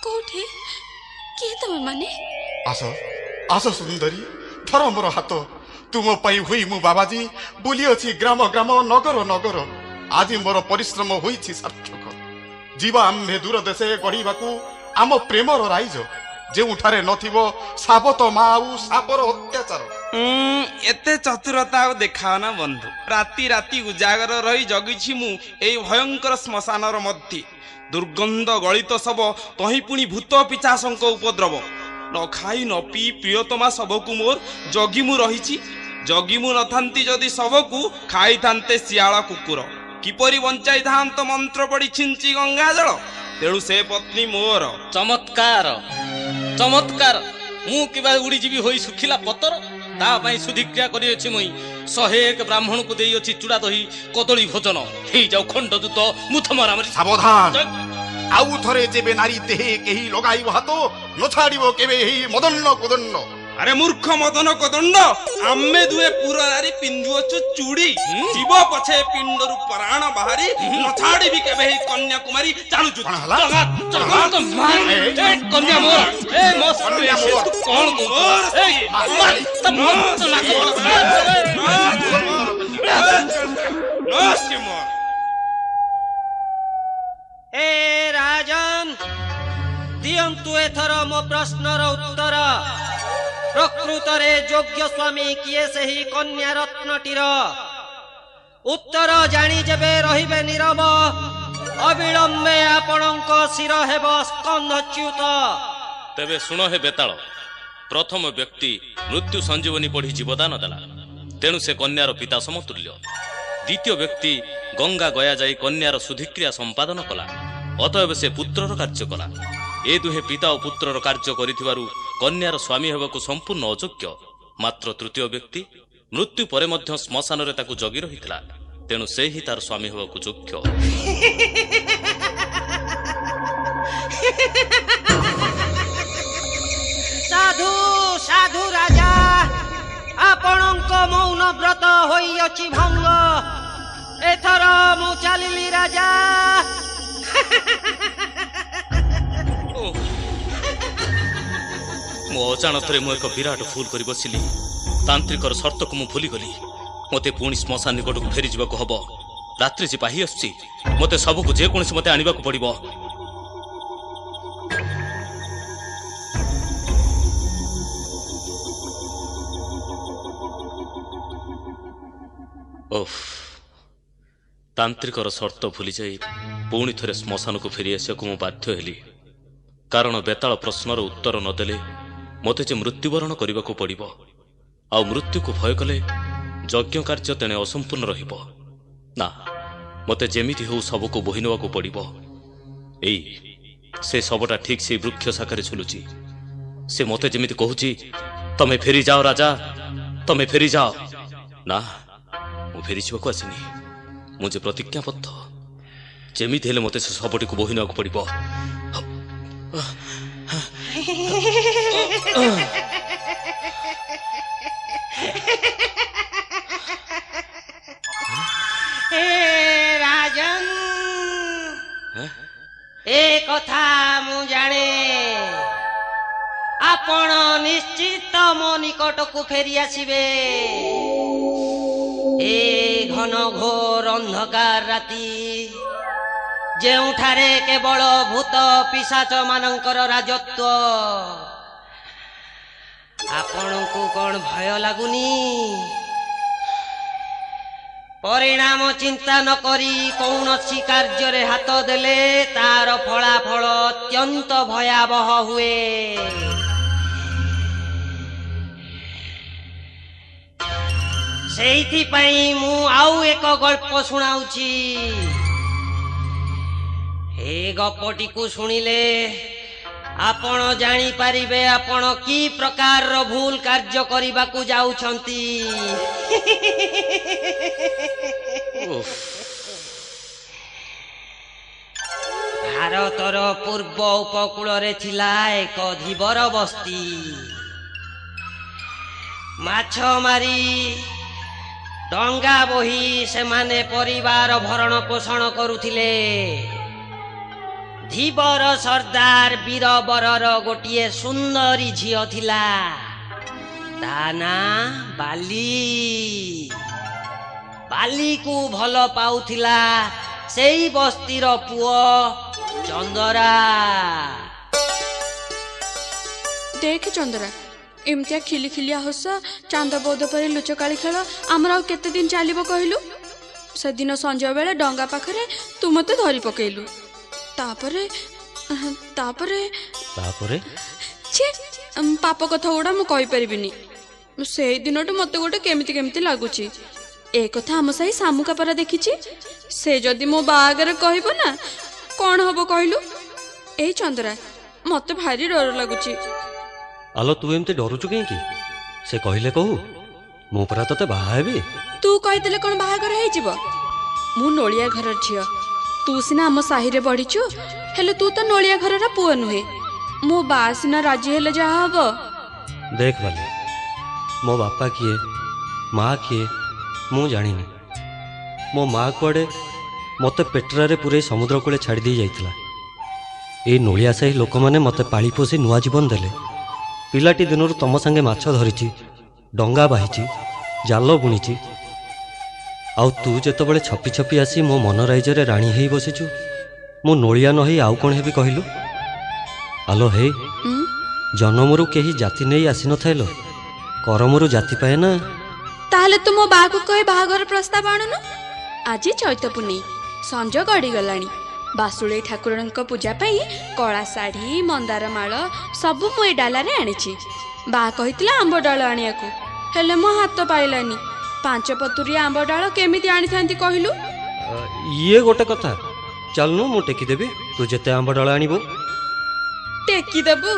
କୋଉଠି? କିଏ ତମେ ମାନେ?
ଆସ ଆସ ସୁନ୍ଦରୀ, ଧର ମୋର ହାତ। ତୁମ ପାଇଁ ହୋଇ ମୁଁ ବାବାଜୀ ବୁଲିଅଛି ଗ୍ରାମ ଗ୍ରାମ, ନଗର ନଗର। ଆଜି ମୋର ପରିଶ୍ରମ ହୋଇଛି ସାର୍ଥକ। ଯିବା ଆମ୍ଭେ ଦୂର ଦେଶେ ଗଢ଼ିବାକୁ ଆମ ପ୍ରେମର ରାଇଜ, ଯେଉଁଠାରେ ନଥିବ ସାବତ ମା ଆଉ ସାପର ଅତ୍ୟାଚାର।
ଏତେ ଚତୁରତା ଆଉ ଦେଖାଅ ନା ବନ୍ଧୁ। ରାତି ରାତି ଉଜାଗର ରହି ଜଗିଛି ମୁଁ ଏଇ ଭୟଙ୍କର ଶ୍ମଶାନର ମଧ୍ୟରେ। ଦୁର୍ଗନ୍ଧ ଗଳିତ ଶବ, ତହିଁ ପୁଣି ଭୂତ ପିଚାସଙ୍କ ଉପଦ୍ରବ। ନ ଖାଇ ନ ପିଇ ପ୍ରିୟତମା ଶବକୁ ମୋର ଜଗି ମୁଁ ରହିଛି। ଜଗି ମୁଁ ନଥାନ୍ତି ଯଦି ଶବକୁ ଖାଇଥାନ୍ତେ ଶିଆଳ କୁକୁର। କିପରି ବଞ୍ଚାଇଥାନ୍ତ ମନ୍ତ୍ର ପଡ଼ି ଛିଞ୍ଚି ଗଙ୍ଗା ଜଳ? ତେଣୁ ସେ ପତ୍ନୀ ମୋର।
ଚମତ୍କାର ଚମତ୍କାର! ମୁଁ କିବା ଉଡ଼ିଯିବି ହୋଇ ଶୁଖିଲା ପତର? ତା ପାଇଁ ଶୁଦ୍ଧିକ୍ରିୟା କରିଅଛି ମୁଇଁ। 101 ବ୍ରାହ୍ମଣକୁ ଦେଇଅଛି ଚୁଡ଼ା ଦହି କଦଳୀ ଭୋଜନ। ହେଇଯାଉ ଖଣ୍ଡ ଦୂତ ମୁଥ ମରାମରି।
ସାବଧାନ! ଆଉ ଥରେ ଯେବେ ନାରୀ ଦେହେ କେହି ଲଗାଇବ ହାତ, ନ ଛାଡ଼ିବ କେବେ ଏହି ମଦନ କୋଦଣ୍ଡ।
ଆରେ ମୂର୍ଖ ମଦନ କୋଦଣ୍ଡ, ଆମେ ଦୁହେଁ ପୁରାରି ପିନ୍ଧୁଅଛୁ ଚୁଡ଼ି। ଯିବ ପଛେ ପିଣ୍ଡରୁ ପ୍ରାଣ ବାହାରି, ନ ଛାଡ଼ିବି କେବେ ଏହି କନ୍ୟାକୁମାରୀ। ଚାଲୁଛୁ
କଣ ହେଲା?
କନ୍ୟା ମୋର, ଏ ମୋ କନ୍ୟା ମୋର। ତୁ କଣ
ଏ ରାଜନ, ଦିଅନ୍ତୁ ଏଥର ମୋ ପ୍ରଶ୍ନର ଉତ୍ତର। ପ୍ରକୃତରେ ଯୋଗ୍ୟ ସ୍ୱାମୀ କିଏ ସେହି କନ୍ୟା ରତ୍ନଟିର? ଉତ୍ତର ଜାଣି ଯେବେ ରହିବେ ନୀରବ, ଅବିଳମ୍ବେ ଆପଣଙ୍କ ଶିର ହେବ ସ୍କନ୍ଧଚ୍ୟୁତ।
ତେବେ ଶୁଣ ହେ ବେତାଳ, ପ୍ରଥମ ବ୍ୟକ୍ତି ମୃତ୍ୟୁ ସଞ୍ଜୀବନୀ ପଢ଼ି ଜୀବଦାନ ଦେଲା, ତେଣୁ ସେ କନ୍ୟାର ପିତା ସମତୁଲ୍ୟ। ଦ୍ୱିତୀୟ ବ୍ୟକ୍ତି ଗଙ୍ଗା ଗୟା ଯାଇ କନ୍ୟାର ଶୁଦ୍ଧିକ୍ରିୟା ସମ୍ପାଦନ କଲା, ଅତଏବ ସେ ପୁତ୍ରର କାର୍ଯ୍ୟ କଲା। ଏ ଦୁହେଁ ପିତା ଓ ପୁତ୍ରର କାର୍ଯ୍ୟ କରିଥିବାରୁ କନ୍ୟାର ସ୍ୱାମୀ ହେବାକୁ ସମ୍ପୂର୍ଣ୍ଣ ଅଯୋଗ୍ୟ। ମାତ୍ର ତୃତୀୟ ବ୍ୟକ୍ତି ମୃତ୍ୟୁ ପରେ ମଧ୍ୟ ଶ୍ମଶାନରେ ତାକୁ ଜଗି ରହିଥିଲା, ତେଣୁ ସେ ହିଁ ତାର ସ୍ୱାମୀ ହେବାକୁ ଯୋଗ୍ୟ।
ସାଧୁ ସାଧୁ ରାଜା, ଆପଣଙ୍କ ମୌନ ବ୍ରତ ହୋଇଅଛି ଭଙ୍ଗ। ଏଥର ମୁଁ ଚାଲିଲି ରାଜା।
ମୋ ଅଜାଣତରେ ମୁଁ ଏକ ବିରାଟ ଭୁଲ କରି ବସିଲି। ତାନ୍ତ୍ରିକର ସର୍ତ୍ତକୁ ମୁଁ ଭୁଲିଗଲି। ମୋତେ ପୁଣି ଶ୍ମଶାନ ନିକଟକୁ ଫେରିଯିବାକୁ ହବ। ରାତ୍ରି ଯେ ପାହି ଆସୁଛି, ମୋତେ ସବୁକୁ ଯେକୌଣସି ମତେ ଆଣିବାକୁ ପଡ଼ିବ। ଓଃ, ତାନ୍ତ୍ରିକର ସର୍ତ୍ତ ଭୁଲିଯାଇ ପୁଣି ଥରେ ଶ୍ମଶାନକୁ ଫେରି ଆସିବାକୁ ମୁଁ ବାଧ୍ୟ ହେଲି। କାରଣ ବେତାଳ ପ୍ରଶ୍ନର ଉତ୍ତର ନଦେଲେ ମୋତେ ଯେ ମୃତ୍ୟୁବରଣ କରିବାକୁ ପଡ଼ିବ, ଆଉ ମୃତ୍ୟୁକୁ ଭୟ କଲେ ଯଜ୍ଞ କାର୍ଯ୍ୟ ତେଣେ ଅସମ୍ପୂର୍ଣ୍ଣ ରହିବ। ନା, ମୋତେ ଯେମିତି ହେଉ ଶବକୁ ବୋହି ନେବାକୁ ପଡ଼ିବ। ଏଇ ସେ ଶବଟା ଠିକ୍ ସେଇ ବୃକ୍ଷ ଶାଖାରେ ଝୁଲୁଛି। ସେ ମୋତେ ଯେମିତି କହୁଛି, ତମେ ଫେରିଯାଅ ରାଜା, ତମେ ଫେରିଯାଅ। ନା, ମୁଁ ଫେରିଯିବାକୁ ଆସିନି। ମୁଁ ଯେ ପ୍ରତିଜ୍ଞାବଦ୍ଧ, ଯେମିତି ହେଲେ ମୋତେ ସେ ଶବଟିକୁ ବୋହି ନେବାକୁ ପଡ଼ିବ।
ରାଜନ, ଏ କଥା ମୁଁ ଜାଣେ। ଆପଣ ନିଶ୍ଚିତ ମୋ ନିକଟକୁ ଫେରି ଆସିବେ। ଏ ଘନ ଘୋର ଅନ୍ଧକାର ରାତି, ଯେଉଁଠାରେ କେବଳ ଭୂତ ପିଶାଚ ମାନଙ୍କର ରାଜତ୍ୱ। ଆପଣଙ୍କୁ କଣ ଭୟ ଲାଗୁନି? ପରିଣାମ ଚିନ୍ତା ନ କରି କୌଣସି କାର୍ଯ୍ୟରେ ହାତ ଦେଲେ ତାର ଫଳାଫଳ ଅତ୍ୟନ୍ତ ଭୟାବହ ହୁଏ। ସେଇଥିପାଇଁ ମୁଁ ଆଉ ଏକ ଗଳ୍ପ ଶୁଣାଉଛି। ଏ ଗପଟିକୁ ଶୁଣିଲେ ଆପଣ ଜାଣିପାରିବେ ଆପଣ କି ପ୍ରକାରର ଭୁଲ କାର୍ଯ୍ୟ କରିବାକୁ ଯାଉଛନ୍ତି। ଭାରତର ପୂର୍ବ ଉପକୂଳରେ ଥିଲା ଏକ ଧୀବର ବସ୍ତି। ମାଛ ମାରି ଡଙ୍ଗା ବୋହି ସେମାନେ ପରିବାର ଭରଣ ପୋଷଣ କରୁଥିଲେ। ଧୀବର ସର୍ଦ୍ଦାର ବୀରବରର ଗୋଟିଏ ସୁନ୍ଦରୀ ଝିଅ ଥିଲା, ତା ନାଁ ବାଲି। ବାଲିକୁ ଭଲ ପାଉଥିଲା ସେଇ ବସ୍ତିର ପୁଅ ଚନ୍ଦରା।
ଦେଖ ଚନ୍ଦରା, ଏମିତିଆ ଖିଲିଖିଲିଆ ହସ, ଚାନ୍ଦ ବୌଦ ପରି ଲୁଚକାଳି ଖେଳ ଆମର ଆଉ କେତେ ଦିନ ଚାଲିବ କହିଲୁ? ସେଦିନ ସଞ୍ଜ ବେଳେ ଡଙ୍ଗା ପାଖରେ ତୁ ମତେ ଧରି ପକେଇଲୁ। ତାପରେ ପାପ କଥା ଗୁଡା ମୁଁ କହିପାରିବିନି। ସେଇ ଦିନଠୁ ମତେ ଗୋଟେ କେମିତି କେମିତି ଲାଗୁଛି। ଏ କଥା ଆମ ସାହି ଶାମୁକା ପରା ଦେଖିଛି। ସେ ଯଦି ମୋ ବାହାଘରେ କହିବ ନା, କଣ ହବ କହିଲୁ? ଏଇ ଚନ୍ଦରା, ମତେ ଭାରି ଡର ଲାଗୁଛି।
ଆଲୋ ତୁ ଏମିତି ଡରୁଛୁ କାହିଁକି? ସେ କହିଲେ କହୁ, ମୁଁ ପରା ତତେ ବାହା ହେବି।
ତୁ କହିଦେଲେ କଣ ବାହାଘର ହେଇଯିବ? ମୁଁ ନୋଳିଆ ଘରର ଝିଅ, ତୁ ସିନା ଆମ ସାହିରେ ବଢିଛୁ, ହେଲେ ତୁ ତ ନୋଳିଆ ଘରର ପୁଅ ନୁହେଁ। ମୋ ବା ସିନା ରାଜି ହେଲେ ଯାହା ହବ।
ଦେଖ ବାଲି, ମୋ ବାପା କିଏ, ମା କିଏ ମୁଁ ଜାଣିନି। ମୋ ମା କୁଆଡ଼େ ମୋତେ ପେଟରାରେ ପୁରେଇ ସମୁଦ୍ର କୂଳେ ଛାଡ଼ି ଦେଇ ଯାଇଥିଲା। ଏଇ ନୋଳିଆ ସାହି ଲୋକମାନେ ମୋତେ ପାଳି ପୋଷି ନୂଆ ଜୀବନ ଦେଲେ। ପିଲାଟି ଦିନରୁ ତମ ସାଙ୍ଗେ ମାଛ ଧରିଛି, ଡଙ୍ଗା ବାହିଛି, ଜାଲ ବୁଣିଛି। ଆଉ ତୁ ଯେତେବେଳେ ଛପି ଛପି ଆସି ମୋ ମନ ରାଇଜରେ ରାଣୀ ହେଇ ବସିଛୁ, ମୁଁ ନୋଳିଆ ନ ହେଇ ଆଉ କ'ଣ ହେବି କହିଲୁ? ଆଲୋ ହେ, ଜନମରୁ କେହି ଜାତି ନେଇ ଆସିନଥାଏ, କରମରୁ ଜାତି ପାଏ ନା।
ତାହେଲେ ତୁ ମୋ ବାହାକୁ କହି ବାହାଘର ପ୍ରସ୍ତାବ ଆଣୁନୁ। ଆଜି ଚୈତ ପୁନେଇ, ସଞ୍ଜ ଗଡ଼ିଗଲାଣି। ବାସୁଳେଇ ଠାକୁରଙ୍କ ପୂଜା ପାଇଁ କଳା ଶାଢ଼ୀ, ମନ୍ଦାର ମାଳ ସବୁ ମୁଁ ଏ ଡାଲାରେ ଆଣିଛି। ବା କହିଥିଲା ଆମ୍ବ ଡାଳ ଆଣିବାକୁ, ହେଲେ ମୋ ହାତ ପାଇଲାନି। 5 ପତୁରିଆ ଆମ୍ବ ଡାଳ କେମିତି ଆଣିଥାନ୍ତି କହିଲୁ?
ଇଏ ଗୋଟେ କଥା। ଚାଲୁନୁ ମୁଁ ଟେକିଦେବି, ତୁ ଯେତେ ଆମ୍ବ ଡାଳ ଆଣିବୁ।
ଟେକିଦେବୁ?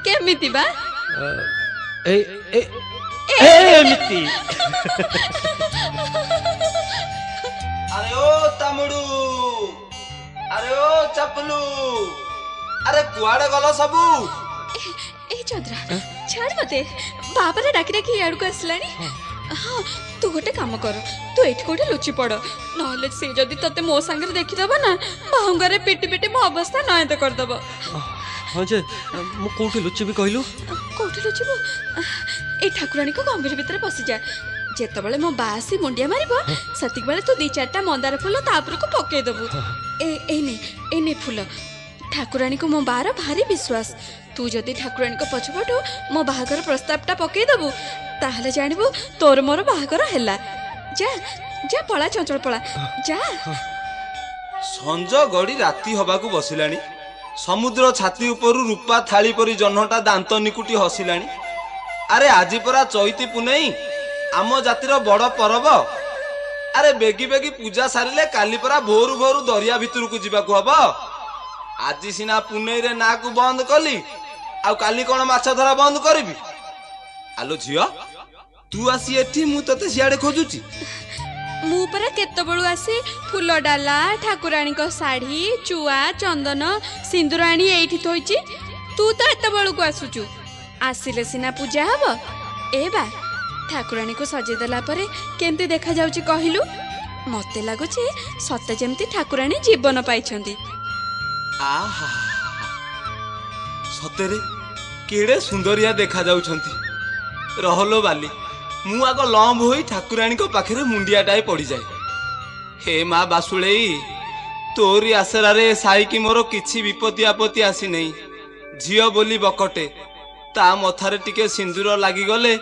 କେମିତି ବା?
ଏମିତି।
ଆରେ ଓ ତାମୁଡୁ, ଆରେ ଓ ଚାପଲୁ, ଆରେ କୁଆଡେ ଗଲ ସବୁ?
ଏ ଚନ୍ଦ୍ରା, ଛାଡ ମତେ। ବାବାରେ ଡାକି ଡାକି ଇଆଡକୁ ଆସିଲାଣି। ହଁ, ତୁ ଗୋଟେ କାମ କର, ତୁ ଏଇଠି କୋଉଠି ଲୁଚି ପଡ, ନହେଲେ ସେ ଯଦି ତତେ ମୋ ସାଙ୍ଗରେ ଦେଖିଦବ ନା, ବାହୁଙ୍ଗାରେ ପିଟି ପିଟି ମୋ ଅବସ୍ଥା ନୟନ୍ତ କରିଦବ।
ହଁ ଯେ, ମୁଁ କୋଉଠି ଲୁଚିବି କହିଲୁ?
କୋଉଠି ଲୁଚିବୁ? ଏଇ ଠାକୁରାଣୀଙ୍କ ଗମ୍ଭୀର ଭିତରେ ପଶିଯା। ଯେତେବେଳେ ମୋ ବା ଆସି ମୁଣ୍ଡିଆ ମାରିବ, ସେତିକି ବେଳେ ତୁ 2-4ଟା ମନ୍ଦାର ଫୁଲ ତା ଉପରକୁ ପକେଇଦବୁ। ଏଇ ନେ ଫୁଲ। ଠାକୁରାଣୀକୁ ମୋ ବାର ଭାରି ବିଶ୍ୱାସ। ତୁ ଯଦି ଠାକୁରାଣୀଙ୍କ ପଛପଟୁ ମୋ ବାହାଘର ପ୍ରସ୍ତାବଟା ପକେଇଦବୁ, ତାହେଲେ ଜାଣିବୁ ତୋର ମୋର ବାହାଘର ହେଲା। ଯା ଯା, ପଳା ଚଞ୍ଚଳ ପଳା, ଯା।
ସଞ୍ଜ ଗଡ଼ି ରାତି ହବାକୁ ବସିଲାଣି। ସମୁଦ୍ର ଛାତି ଉପରୁ ରୂପା ଥାଳି ପରି ଜହ୍ନଟା ଦାନ୍ତ ନିକୁଟି ହସିଲାଣି। ଆରେ ଆଜି ପରା ଚୈତି ପୁନେଇ, ଆମ ଜାତିର ବଡ଼ ପରବ। ଆରେ ବେଗି ବେଗି ପୂଜା ସାରିଲେ କାଲି ପରା ଭୋରୁ ଭୋରୁ ଦରିଆ ଭିତରକୁ ଯିବାକୁ ହବ। ଆଜି ସିନା ପୁନେଇରେ ନାକୁ ବନ୍ଦ କଲି, ଆଉ କାଲି କଣ ମାଛ ଧରା ବନ୍ଦ କରିବି? ଆଲୋ ଝିଅ, ତୁ ଆସି ଏଠି, ମୁଁ ତତେ ସିଆଡେ ଖୋଜୁଛି।
ମୁଁ ପରା କେତେବେଳୁ ଆସି ଫୁଲ ଡାଲା, ଠାକୁରାଣୀଙ୍କ ଶାଢ଼ୀ, ଚୁଆ, ଚନ୍ଦନ, ସିନ୍ଦୁର ଆଣି ଏଇଠି ଥୋଇଛି। ତୁ ତ ଏତେବେଳକୁ ଆସୁଛୁ। ଆସିଲେ ସିନା ପୂଜା ହବ। ଏ ବା, ଠାକୁରାଣୀକୁ ସଜେଇ ଦେଲା ପରେ କେମିତି ଦେଖାଯାଉଛି କହିଲୁ? ମତେ ଲାଗୁଛି ସତେ ଯେମିତି ଠାକୁରାଣୀ ଜୀବନ ପାଇଛନ୍ତି।
ଆହା, ସତରେ କେଡ଼େ ସୁନ୍ଦରିଆ ଦେଖା ଯାଉଛନ୍ତି। ରହଲୋ ବାଲି, ମୁଁ ଆଗ ଲମ୍ବ ହୋଇ ଠାକୁରାଣୀଙ୍କ ପାଖରେ ମୁଣ୍ଡିଆଟାଏ ପଡ଼ିଯାଏ। ହେ ମା ବାସୁଳେଇ, ତୋରି ଆସରାରେ ସାଇକି ମୋର କିଛି ବିପତ୍ତି ଆପତ୍ତି ଆସିନେଇ। ଝିଅ ବୋଲି ବକଟେ, ତା ମଥାରେ ଟିକେ ସିନ୍ଦୁର ଲାଗିଗଲେ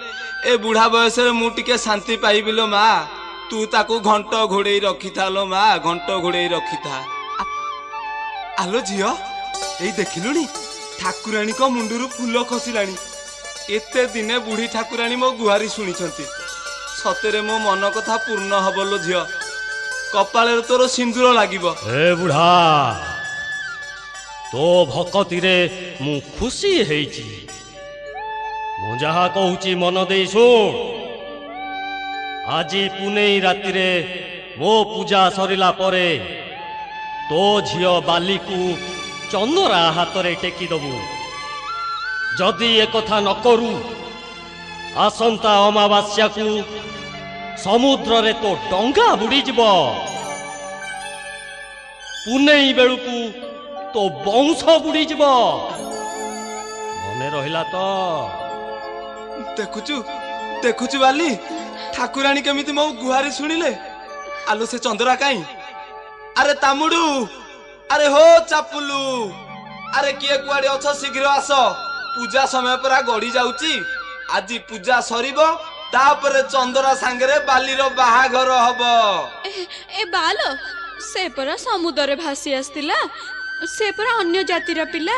ଏ ବୁଢ଼ା ବୟସରେ ମୁଁ ଟିକେ ଶାନ୍ତି ପାଇବି ଲୋ ମା। ତୁ ତାକୁ ଘଣ୍ଟ ଘୋଡ଼େଇ ରଖିଥା ଲୋ ମା, ଘଣ୍ଟ ଘୋଡ଼େଇ ରଖିଥା। ଆଲୋ ଝିଅ, ଏଇ ଦେଖିଲୁଣି, ଠାକୁରାଣୀଙ୍କ ମୁଣ୍ଡରୁ ଫୁଲ ଖସିଲାଣି। ଏତେ ଦିନେ ବୁଢ଼ୀ ଠାକୁରାଣୀ ମୋ ଗୁହାରି ଶୁଣିଛନ୍ତି। ସତରେ ମୋ ମନ କଥା ପୂର୍ଣ୍ଣ ହବ ଲୋ ଝିଅ। କପାଳରେ ତୋର ସିନ୍ଦୁର ଲାଗିବ।
ଏ ବୁଢ଼ା, ତୋ ଭକତିରେ ମୁଁ ଖୁସି ହେଇଛି। ମୁଁ ଯାହା କହୁଛି ମନ ଦେଇ ଶୁଣ। ଆଜି ପୁନେଇ ରାତିରେ ମୋ ପୂଜା ସରିଲା ପରେ ତୋ ଝିଅ ବାଲିକୁ ଚନ୍ଦରା ହାତରେ ଟେକିଦବୁ। ଯଦି ଏକଥା ନ କରୁ, ଆସନ୍ତା ଅମାବାସ୍ୟାକୁ ସମୁଦ୍ରରେ ତୋ ଡଙ୍ଗା ବୁଡ଼ିଯିବ। ପୁନେଇ ବେଳକୁ ତୋ ବଂଶ ବୁଡ଼ିଯିବ। ମନେ ରହିଲା ତ?
ଦେଖୁଛୁ ଦେଖୁଛୁ ବାଲି, ଠାକୁରାଣୀ କେମିତି ମୋ ଗୁହାରି ଶୁଣିଲେ। ଆଲୋ ସେ ଚନ୍ଦରା କାଇଁ? ଆରେ ତାମୁଡୁ, ଆରେ ହୋ ଚାପୁଲୁ, ଆରେ କିଏ କୁଆଡେ ଅଛ? ଶୀଘ୍ର ଆସ, ପୂଜା ସମୟ ପରା ଗଡି ଯାଉଛି। ଆଜି ପୂଜା ସରିବ, ତାପରେ ଚନ୍ଦରା ସାଙ୍ଗରେ ବାଲିର ବାହାଘର ହବ।
ଏ ବାଲ, ସେ ପରା ସମୁଦ୍ରରେ ଭାସି ଆସିଥିଲା। ସେ ପରା ଅନ୍ୟ ଜାତିର ପିଲା,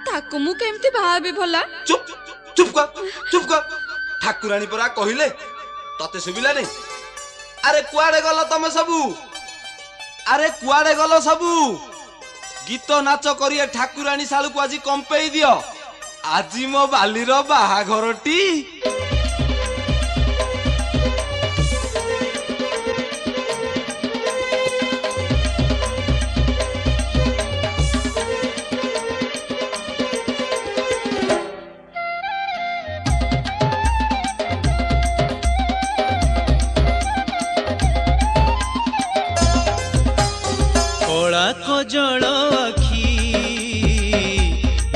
ତାକୁ ମୁଁ କେମିତି ଭାବି ଭଲା?
ଚୁପ ଚୁପ କର, ଚୁପ କର। ଠାକୁରାଣୀ ପରା କହିଲେ, ତତେ ଶୁଭିଲା ନାହିଁ? ଆରେ କୁଆଡେ ଗଲ ତମେ ସବୁ? ଆରେ କୁଆଡେ ଗଲ ସବୁ? ଗୀତ ନାଚ କରି ଏ ଠାକୁରାଣୀ ଶାଳୁକୁ ଆଜି କମ୍ପେଇ ଦିଅ। ଆଜି ମୋ ବାଲିର ବାହାଘରଟି।
ଜଳ ଆଖି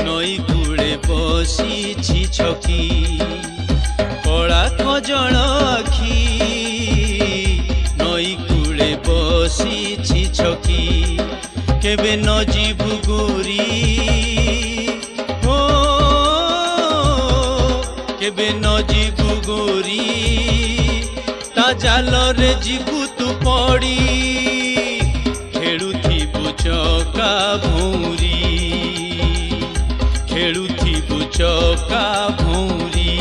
ନଈ କୂଳେ ବସିଛି ଛକି। କଳା କଜଳ ଆଖି ନଈ କୂଳେ ବସିଛି ଛକି। କେବେ ନ ଯିବୁ ଗୋରୀ, ଓ କେବେ ନ ଯିବୁ ଗୋରୀ, ତା ଜାଲରେ ଯିବୁ ତୁ ପଡ଼ି। ଚକା ଭଉଁରୀ, ଖେଳୁଥିବୁ ଚକା ଭଉଁରୀ।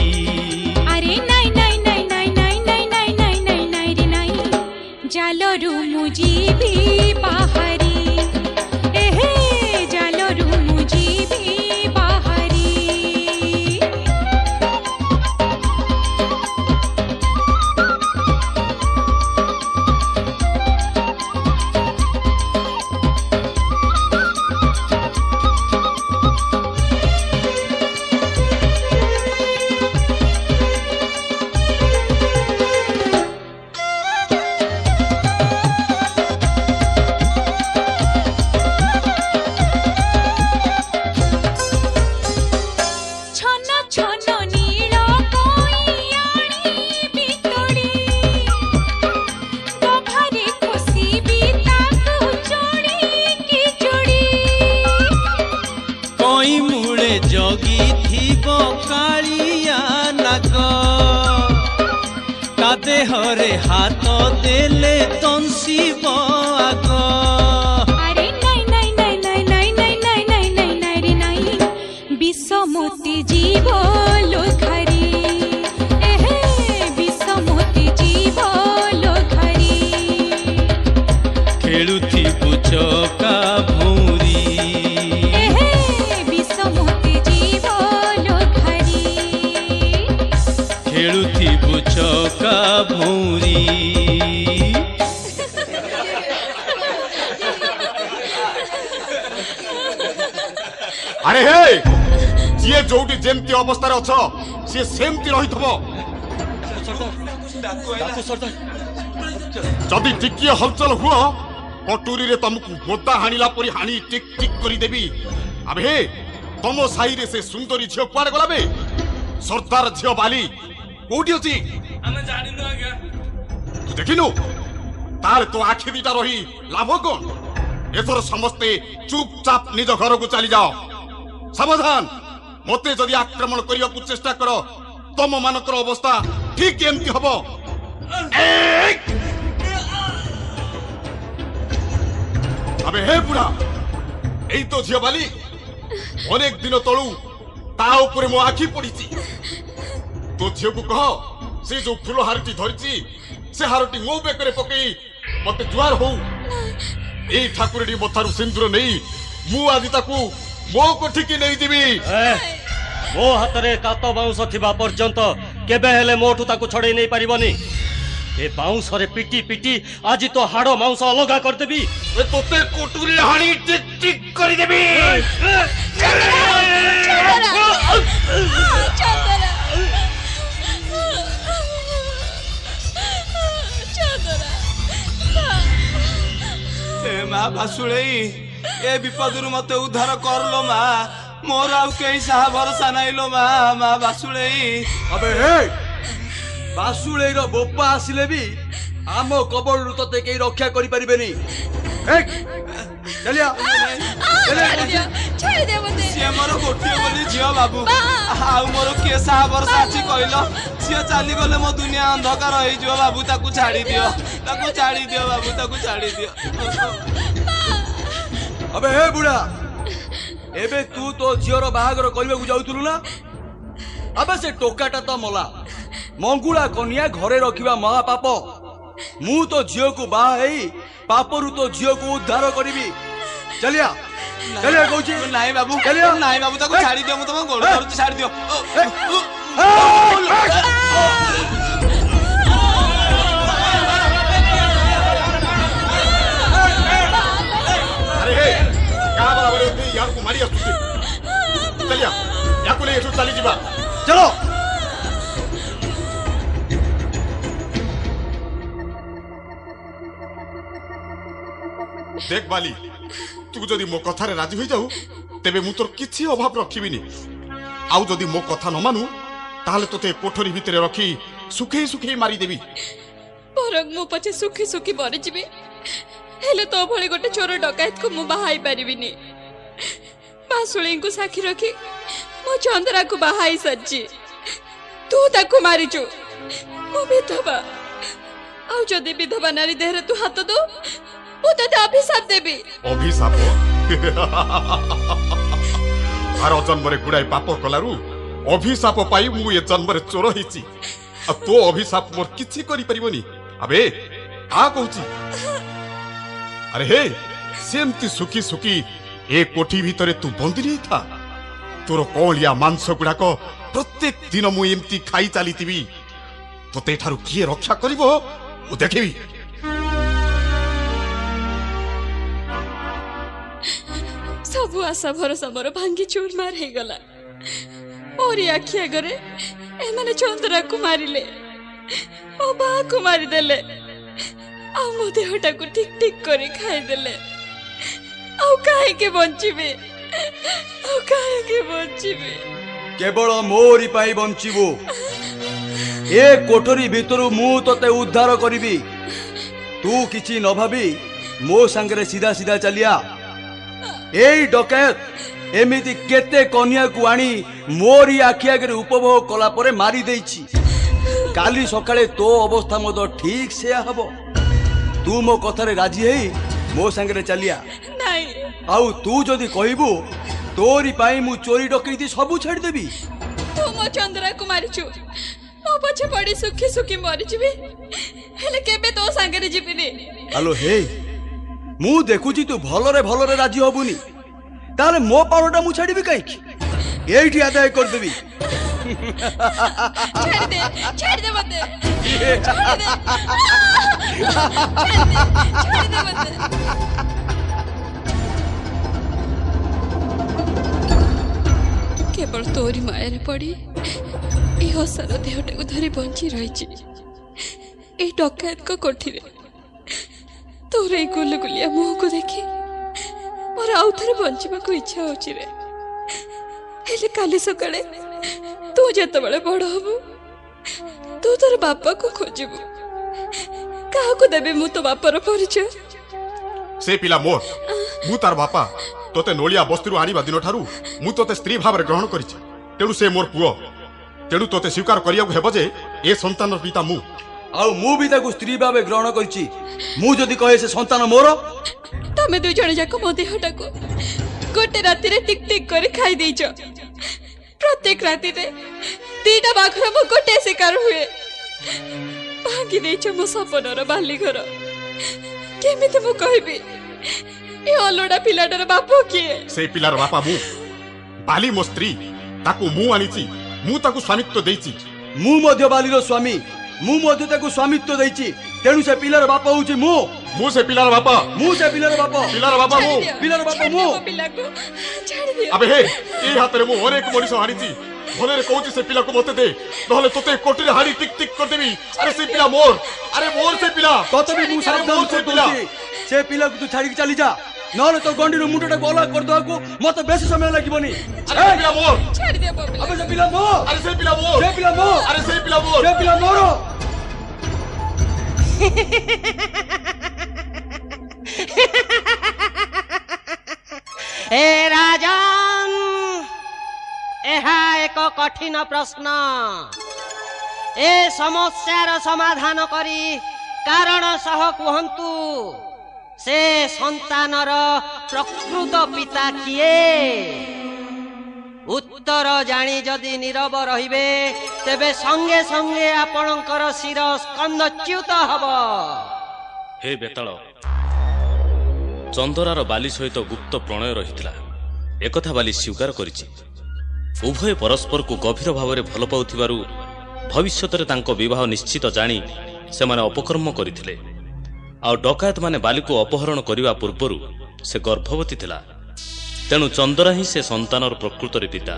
ଆରେ ନାଇଁ ନାଇଁ ନାଇଁ ନାଇଁ ନାଇଁ ନାଇଁ ନାଇଁ ନାଇଁ ନାଇଁ ନାଇଁ ରେ ନାଇଁ, ଜାଲରୁ ମୁଁ ଯିବି ବାହାରି। ଏହେ ଜାଲରୁ ମୁଁ ଯିବି ବାହାରି।
ଦେହରେ ହାତ ଦେଲେ ତଂସିବ ଆଗ।
ଆରେ ନାଇଁ ନାଇଁ ନାଇଁ ନାଇଁ ନାଇଁ ନାଇଁ ନାଇଁ ନାଇଁ ନାଇଁ ନାଇଁ ରେ ନାଇଁ, ବିଷମୋତି ଜୀବ ଲୋଖାରି। ଏହେ ବିଷମୋତି ଜୀବ ଲୋଖାରି।
ଖେଳୁଥିବୁ ଚକା ଭଉଁରୀ।
ଏହେ ବିଷମୋତି ଜୀବ ଲୋଖାରି।
ଖେଳୁଥିବୁ ଚକା ଭଉଁରୀ।
আরে হে, ଯିଏ ଯୋଉଠି ଯେମିତି ଅବସ୍ଥାରେ ଅଛ ସିଏ ସେମିତି ରହିଥିବ। ଯଦି ଟିକିଏ ହଲଚଲ ହୁଅ, କଟୁରୀରେ ତମକୁ ବୋଦା ହାଣିଲା ପରି ହାଣି ଟିକ୍ ଟିକ୍ କରିଦେବି। ଆବେ ହେ, ତମ ସାହିରେ ସେ ସୁନ୍ଦରୀ ଝିଅ କୁଆଡେ ଗଲା ବେ? ସର୍ଦ୍ଦାର ଝିଅ ବାଲି କୋଉଠି ଅଛି?
ଆମେ ଜାଣିନୁ ଆଜ୍ଞା।
ତୁ ଦେଖିନୁ? ତାର ତୋ ଆଖି ଦିଟା ରହି ଲାଭ କଣ? ଏଥର ସମସ୍ତେ ଚୁପଚାପ ନିଜ ଘରକୁ ଚାଲିଯାଅ। ସାବଧାନ, ମତେ ଯଦି ଆକ୍ରମଣ କରିବାକୁ ଚେଷ୍ଟା କର, ତମ ମାନଙ୍କର ଅବସ୍ଥା ଠିକ ଏମିତି ହବ। ଆବେ ହେ ବୁଢା, ଏଇ ତ ଝିଅ ବାଲି। ଅନେକ ଦିନ ତଳୁ ତା ଉପରେ ମୋ ଆଖି ପଡିଛି। ତୋ ଝିଅକୁ କହ से जो फूल हारटी धरिची से हारटी मो बेकरे पकई मते जुआर हो ए ठाकुरडी मथारु सिंदूर नहीं मु आदि ताकू मो कोठी की नहीं दिबी
मो हातरे कात बाउंस थिबा पर्यंत केबे हेले मोठू ताकू छड़े नहीं पारिबनी ए बाउंस रे पिटी पिटी आज तो हाड़ मांस अलगा कर देबी
ए तोते कोटुरी हाणी टिक टिक करी देबी
ए माँ भासुड़ई ए विपदरु मते उद्धार करलो माँ मोर आउ केही साहा भरोसा नाइलो माँ माँ भासुड़ई
अबे हे बासुळेर बोपा आसिले भी आम कबळरु तते केही रक्षा करि परिबेनी चलिया
छाड़ दे मते
सिए मोर गोटिए बोली झियो बाबू आउ मोर के साहा भरोसा अछि कहिलो सिए चाली गले मो दुनिया अंधकार होई जो बाबू ताकू छाड़ी दियो बाबू ताकू छाड़ी दियो
अबे हे बुढ़ा एबे तू तो झियोर बाहागर करबा जाउतुलु ना अबे से टोकाटा तो मला मंगुला कन्या घरे रखिबा महापाप मु तो झियो को बाहा हेई पापरु तो झियो को उद्धार करिबी चलिया कहूची
नाई बाबू
चलिया
नाई बाबू ताकू छाड़ी दियो मु तुम गोड़ धरु छाड़ी दियो
अरे हे का बराबर होती यार को मारी आसुची चलिया याको ले एठु चली जिबा
चलो
देख बाली तू जदि मो कथारे राजी हो जाऊ तेबे मु तोर किछि अभाव रखिबिनी आउ जदि मो कथा न मानु ताले तोते कोठरी भितरे रखी सुखे सुखे मारी देबी
परग मु पछे सुखी सुखी मरि जिबी हेले तो भले गोटे चोर डकायत को मु बाहाई परिबिनी बासुळी को साखी रखी मो चंद्रा को बाहाई सच्ची तू ताको मारिचु मो विधवा आउ जदि विधवा नारी देहरे तू हाथ दो मु तते अभिशाप देबी
अभिशाप आर जन्मरे गुडाई पाप कलारु अभिशाप पाई मु ए जन्मरे चोर हिची आ तो अभिशाप मोर किछि करि परिबनी अबे आ कहूची अरे हे सेमती सुखी सुखी ए कोठी भितरे तू बंदी नहीं था तोर कौलिया मांस गुड़ाक प्रत्येक दिन मु एमती खाई चलीथी तोते ठारू किए रक्षा करिवो मु देखिबी
सब आशा भरोसा मोर भांगी चूरमार हो गला और आखि आगरे एमाने चंद्रा को मारिले ओ बा को मारी देले आ मो देहटा को ठीक ठीक करे खाई देले आ काहे के बंचिबे आ काहे के बंचिबे
केवल मोरी पाई बंचिबो ए कोठरी भितरु मु तते उद्धार करिबी तू किछि न भाबी मो संगरे सीधा सीधा चलिया एई डकैत एमिति केते कन्या को आनी मोरी आखि आगे उपभोग कला परे मारी देइछि काली सकाळे तो अवस्था मद ठीक से हबो तू मो कथारे राजी हेई मो संगरे चलिया
नाही
आउ तू जदि कहबू तोरी पाई मु चोरी डकैती सबु छाड़ देबी
तू मो चंद्रा को मारिछु मो पछे पड़ी सुखी सुखी मरि जिबी हेले केबे तो संगरे जिबिनी
हेलो हे मु देखुची तू भलरे राजी हबुनी ताले मो पावटा मु छाड़ीबी काईकी एठी आदाय कर देबी
छाड़ दे मते केवल तोरी मायर पड़ी ए हसार देहटा को धरी बंची रही ए डकैत को कोठी रे तोर ए गुलगुलिया मुह को देखी मोर आउ थरे बंचिबा को इच्छा होची रे हेले काली सकाळे तू जत बळे बड़ हबु तू तोर बापा को खोजिबु काहा को देबे मु तो बापर परिचय
से पिला मोर मु तार बापा तोते नोलिया बस्तीरु आनिबा दिन ठारू मु तोते स्त्री भाव ग्रहण करिछि तेणु से मोर पुओ तेणु तोते स्वीकार करिया को हेबो जे ए संतान पिता मु
आउ मु भी ताकू स्त्री भाव ग्रहण करिछि मु जदि कहे से संतान मोर
तमे दुई जण जाक मो देहटा को गोटे राति रे टिक टिक करे खाई देइछ प्रत्येक राति रे तीटा बाघर मो गोटे शिकार हुए भांगी देछ मो सपनर बाली घर केमिति मु कहबी ए अलोडा पिलाटर बापू किए
से पिलार बापा मु बाली मो स्त्री ताकू मु आनिची मु ताकू स्वामित्व देइची
मु मध्य बालीर स्वामी मु मध्य ताकू स्वामित्व देइची तेणु से पिलार बापा होउची मु
से पिलार बापा
पिलार बापा मु पिलार बापा मु
पिला को छाड़ दियो
अबे हे ए हातरे मु और एक मनिष हानिची भले रे कहूची से पिला को मते दे नहले तोते कोटी रे हाड़ी टिक टिक कर देबी अरे से पिला मोर अरे मोर से पिला
तोते भी मु सावधान से पिला से पिला को तू छाड़ी के चली जा नहले तो गंडी रो मुंडटा गोला कर दो मते बेसी समय लागिबनी
अरे पिला मोर
छाड़ दियो बाबू
अबे से पिला मोर
अरे से पिला मोर अरे से पिला मोर
से पिला मोर
हे राजन एहा एक कठिन प्रश्न ए समस्यार समाधान करी कारण सह कहंतु से संतानर प्रकृत पिता किए उत्तर जानी जदि नीरव रहिबे तेबे संगे संगे आपणकर शिर स्कंदच्युत हब
हे बेताल चंदरार बाली सहित गुप्त प्रणय रहितला एकथा बाली स्वीकार करिछि उभय परस्पर को गभीर भाव में भल पाउथिबारु भविष्यत रे तांको विवाह निश्चित जानी से माने अपकर्म करिथिले आ डकायत माने बाली को अपहरण करिवा पूर्वरु से गर्भवती थिला तेणु चंदरा ही से संतानर प्रकृत रे पिता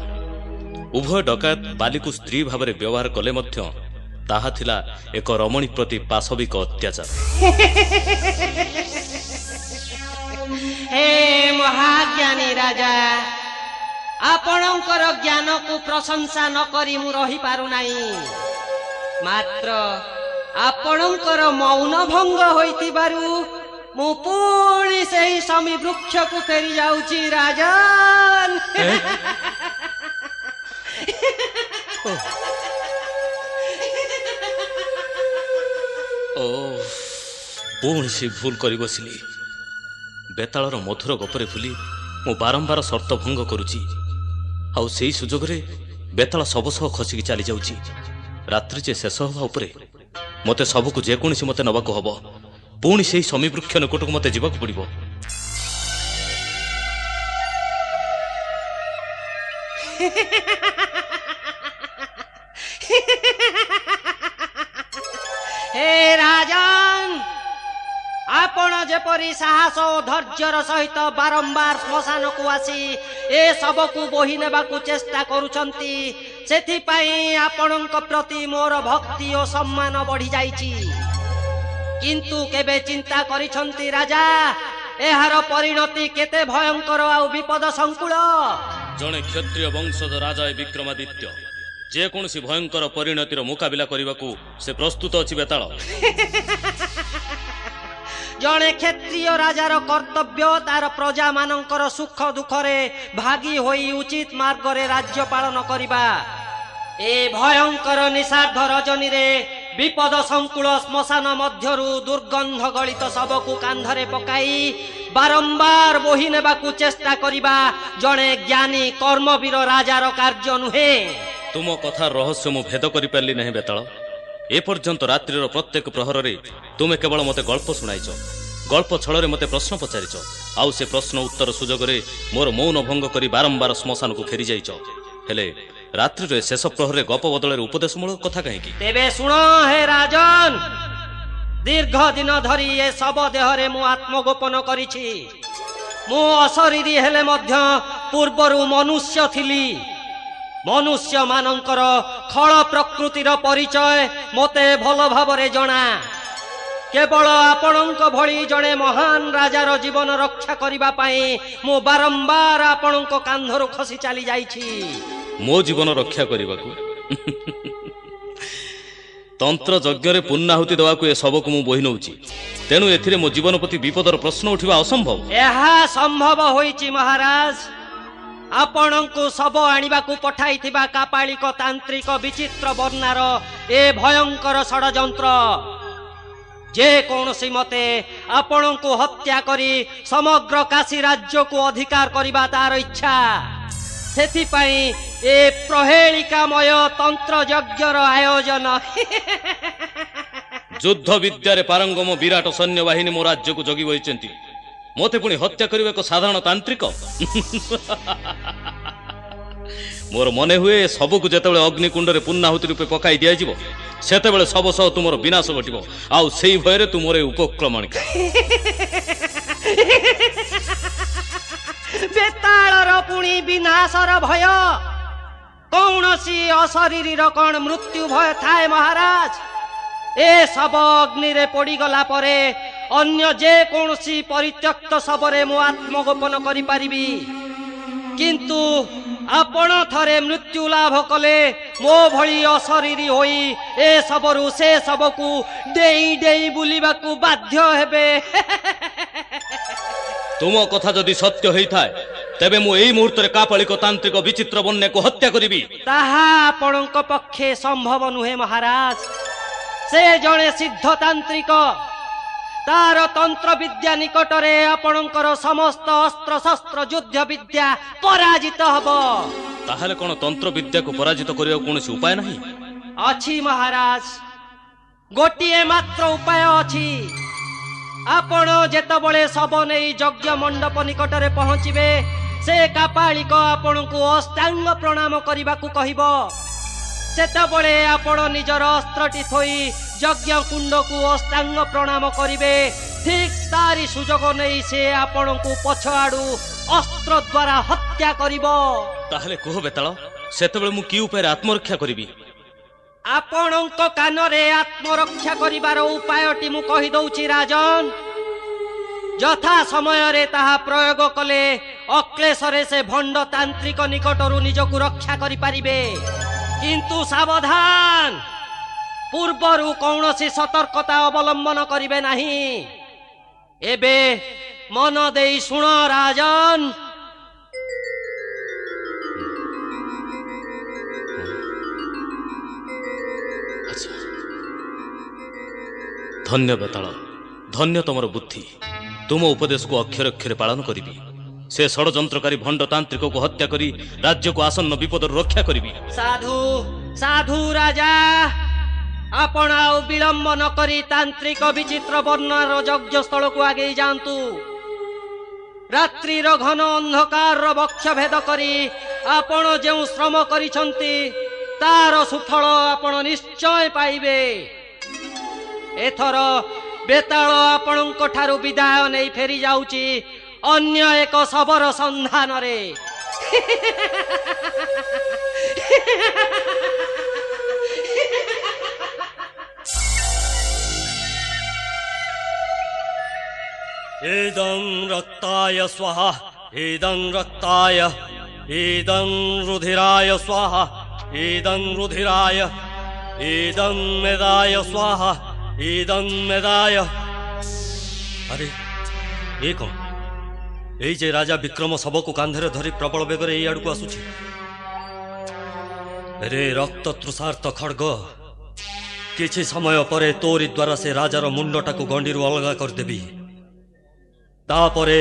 उभय डकायत बाली को स्त्री भाव में व्यवहार कले मध्य ताहा थिला एक रमणी प्रति पाशविक अत्याचार
हे महाज्ञानी राजा आपणकर ज्ञान को प्रशंसा न करी मु रही पारु नाही मात्र आपणकर मौन भंग होइतिबारु मु पुणी सेही समी वृक्ष को फेरी जाउची राजन
ओ पुणी से भूल करी बसिली बेतालर मधुर गपरे भूली मु बारंबार शर्त भंग करुची आउ सेही सुजोग रे बेताल सब सह खसिकी चली जाउची रात्रि जे शेष हवा उपरे मते सबको जेकोसी मते नबाको हबो पुणी सेही समी वृक्ष निकटक मते जीवाक पड़िबो
हे राजन आपण जेपरी साहस और धैर्यर सहित बारंबार श्मशान को आसी ए सब को बोही नेबाकू चेष्टा करूछंती सेथिपाई आपणक प्रति मोर भक्ति और सम्मान बढ़ी जाइछि किंतु केबे चिंता करिछंती राजा एहार परिणति केते भयंकर आ विपद संकुल
जणे क्षत्रिय वंशज राजा विक्रमादित्य जेकोसी भयंकर परिणतिर मुकाबिला करने से प्रस्तुत अछि बेताल
जणे क्षेत्रीय राजार कर्तव्य तार प्रजा मानकर सुख दुखरे भागी होई उचित मार्ग रे राज्य पालन करिबा ए भयंकर निषार्ध रजनी रे विपद संकुल श्मशान मध्यरु दुर्गंध गलित सबकु कांधरे पकाई बारंबार बोही नेबाकू चेष्टा करिबा जणे ज्ञानी कर्मवीर राजार कार्य नुहे
तुम कथा रहस्य मु भेद करि पारली नहीं बेताल ए पर्यंत रात्रिर प्रत्येक प्रहर रे तुमे केवल मते गल्प सुनाइछ गल्प छଳରେ मते प्रश्न पचारिछ आउ से प्रश्न उत्तर सुजोग रे मोर मौन भंग करी बारंबार श्मशान को फेरी जाइछ हेले रात्रि रे शेष प्रहर रे गप बदले उपदेशमूलक कथा कहीं
तेबे सुनो हे राजन दीर्घ दिन धरी ए सब देह रे मु आत्मगोपन करिछि मु अशरीरी हेले मध्य पूर्वरु मनुष्य थिली मनुष्य मानकर खल प्रकृतिर परिचय मते भल भावरे जना केवल आपणक भली जणे महान राजार जीवन रक्षा करिबा पाई मु बारंबार आपणक कांधरु खसी चली जाइछि
मो जीवन रक्षा करने तंत्र यज्ञ रे पुण्णाहुति देवाकू ए सबको मु बोही नउची तेणु एथिरे मो जीवन प्रति विपदर प्रश्न उठिबा असंभव
एहा संभव होइछि महाराज आपणଙ୍କୁ सब आनिबाकू पठाइथिबा कापालिक तांत्रिक विचित्र वर्णार ए भयंकर षडयंत्र जे कौनसी मते आपणଙ୍କୁ हत्या करी समग्र काशी राज्य को अधिकार करिबा तार इच्छा ସେଥିପାଇଁ ଏ ପ୍ରହେଳିକାମୟ ତନ୍ତ୍ର ଯଜ୍ଞର ଆୟୋଜନ।
ଯୁଦ୍ଧ ବିଦ୍ୟାରେ ପାରଙ୍ଗମ ବିରାଟ ସୈନ୍ୟବାହିନୀ ମୋ ରାଜ୍ୟକୁ ଜଗି ବହିଛନ୍ତି, ମୋତେ ପୁଣି ହତ୍ୟା କରିବା ଏକ ସାଧାରଣ ତାନ୍ତ୍ରିକ? ମୋର ମନେ ହୁଏ ଶବକୁ ଯେତେବେଳେ ଅଗ୍ନିକୁଣ୍ଡରେ ପୂର୍ଣ୍ଣାହୁତି ରୂପେ ପକାଇ ଦିଆଯିବ, ସେତେବେଳେ ଶବ ସହ ତୁମର ବିନାଶ ଘଟିବ, ଆଉ ସେଇ ଭୟରେ ତୁମର ଉପକ୍ରମଣିକା।
ବେତାଳର ପୁଣି ବିନାଶର ଭୟ? କୌଣସି ଅଶରୀରୀର କଣ ମୃତ୍ୟୁ ଭୟ ଥାଏ ମହାରାଜ? ଏ ଶବ ଅଗ୍ନିରେ ପୋଡ଼ିଗଲା ପରେ ଅନ୍ୟ ଯେ କୌଣସି ପରିତ୍ୟକ୍ତ ଶବରେ ମୁଁ ଆତ୍ମଗୋପନ କରିପାରିବି, କିନ୍ତୁ ଆପଣ ଥରେ ମୃତ୍ୟୁ ଲାଭ କଲେ ମୋ ଭଳି ଅଶରୀରୀ ହୋଇ ଏ ଶବରୁ ସେ ଶବକୁ ଡେଇଁ ଡେଇଁ ବୁଲିବାକୁ ବାଧ୍ୟ ହେବେ।
ତୁମ କଥା ଯଦି ସତ୍ୟ ହେଇଥାଏ, ତେବେ ମୁଁ ଏଇ ମୁହୂର୍ତ୍ତରେ କାପାଳିକ ତାନ୍ତ୍ରିକ ବିଚିତ୍ର ବନ୍ୟାକୁ ହତ୍ୟା କରିବି।
ତାହା ଆପଣଙ୍କ ପକ୍ଷେ ସମ୍ଭବ ନୁହେଁ ମହାରାଜ। ସେ ଜଣେ ସିଦ୍ଧ ତାନ୍ତ୍ରିକ। ତାର ତନ୍ତ୍ର ବିଦ୍ୟା ନିକଟରେ ଆପଣଙ୍କର ସମସ୍ତ ଅସ୍ତ୍ରଶସ୍ତ୍ର ଯୁଦ୍ଧ ବିଦ୍ୟା ପରାଜିତ ହେବ।
ତାହେଲେ କଣ ତନ୍ତ୍ର ବିଦ୍ୟାକୁ ପରାଜିତ କରିବାକୁ କୌଣସି ଉପାୟ ନାହିଁ?
ଅଛି ମହାରାଜ, ଗୋଟିଏ ମାତ୍ର ଉପାୟ ଅଛି। ଆପଣ ଯେତେବେଳେ ଶବ ନେଇ ଯଜ୍ଞ ମଣ୍ଡପ ନିକଟରେ ପହଞ୍ଚିବେ, ସେ କାପାଳିକ ଆପଣଙ୍କୁ ଅଷ୍ଟାଙ୍ଗ ପ୍ରଣାମ କରିବାକୁ କହିବ। ସେତେବେଳେ ଆପଣ ନିଜର ଅସ୍ତ୍ରଟି ଥୋଇ ଯଜ୍ଞ କୁଣ୍ଡକୁ ଅଷ୍ଟାଙ୍ଗ ପ୍ରଣାମ କରିବେ। ଠିକ୍ ତାରି ସୁଯୋଗ ନେଇ ସେ ଆପଣଙ୍କୁ ପଛ ଆଡୁ ଅସ୍ତ୍ର ଦ୍ୱାରା ହତ୍ୟା କରିବ।
ତାହେଲେ କୁହ ବେତାଳ, ସେତେବେଳେ ମୁଁ କି ଉପାୟରେ ଆତ୍ମରକ୍ଷା କରିବି?
ଆପଣଙ୍କ କାନରେ ଆତ୍ମରକ୍ଷା କରିବାର ଉପାୟଟି ମୁଁ କହିଦଉଛି ରାଜନ। ଯଥା ସମୟରେ ତାହା ପ୍ରୟୋଗ କଲେ ଅକ୍ଲେଶରେ ସେ ଭଣ୍ଡ ତାନ୍ତ୍ରିକ ନିକଟରୁ ନିଜକୁ ରକ୍ଷା କରିପାରିବେ। କିନ୍ତୁ ସାବଧାନ, ପୂର୍ବରୁ କୌଣସି ସତର୍କତା ଅବଲମ୍ବନ କରିବେ ନାହିଁ। ଏବେ ମନ ଦେଇ ଶୁଣ ରାଜନ।
ଧନ୍ୟ ବେତାଳ, ଧନ୍ୟ ତମର ବୁଦ୍ଧି। ତୁମ ଉପଦେଶକୁ ଅକ୍ଷରେ ଅକ୍ଷରେ ପାଳନ କରିବି। ସେ ଷଡ଼ଯନ୍ତ୍ରକାରୀ ଭଣ୍ଡ ତାନ୍ତ୍ରିକକୁ ହତ୍ୟା କରି ରାଜ୍ୟକୁ ଆସନ୍ନ ବିପଦରୁ ରକ୍ଷା କରିବି।
ସାଧୁ ସାଧୁ ରାଜା, ଆପଣ ଆଉ ବିଳମ୍ବ ନ କରି ତାନ୍ତ୍ରିକ ବିଚିତ୍ର ବର୍ଣ୍ଣର ଯଜ୍ଞ ସ୍ଥଳକୁ ଆଗେଇ ଯାଆନ୍ତୁ। ରାତ୍ରିର ଘନ ଅନ୍ଧକାରର ବକ୍ଷ ଭେଦ କରି ଆପଣ ଯେଉଁ ଶ୍ରମ କରିଛନ୍ତି, ତାର ସୁଫଳ ଆପଣ ନିଶ୍ଚୟ ପାଇବେ। ଏଥର ବେତାଳ ଆପଣଙ୍କ ଠାରୁ ବିଦାୟ ନେଇ ଫେରି ଯାଉଛି ଅନ୍ୟ ଏକ ଶବର ସନ୍ଧାନରେ।
इदं रक्ताय स्वाहा, इदं रक्ताय, इदं रुधिराय स्वाहा, इदं रुधिराय, इदं मेदाय स्वाहा, इदं मेदाय। अरे ये कौन? এই যে রাজা বিক্রম শবকু কাঁধরে ধরি প্রবল বেগরে এই আড়কু আসুছি। রে রক্ত তৃষার্ত খড়গ, কিছু সময় পরে তোরি দ্বারা সে রাজার মুন্ডটাকু গণ্ডিরু অলগা করিদেবি। তাপরে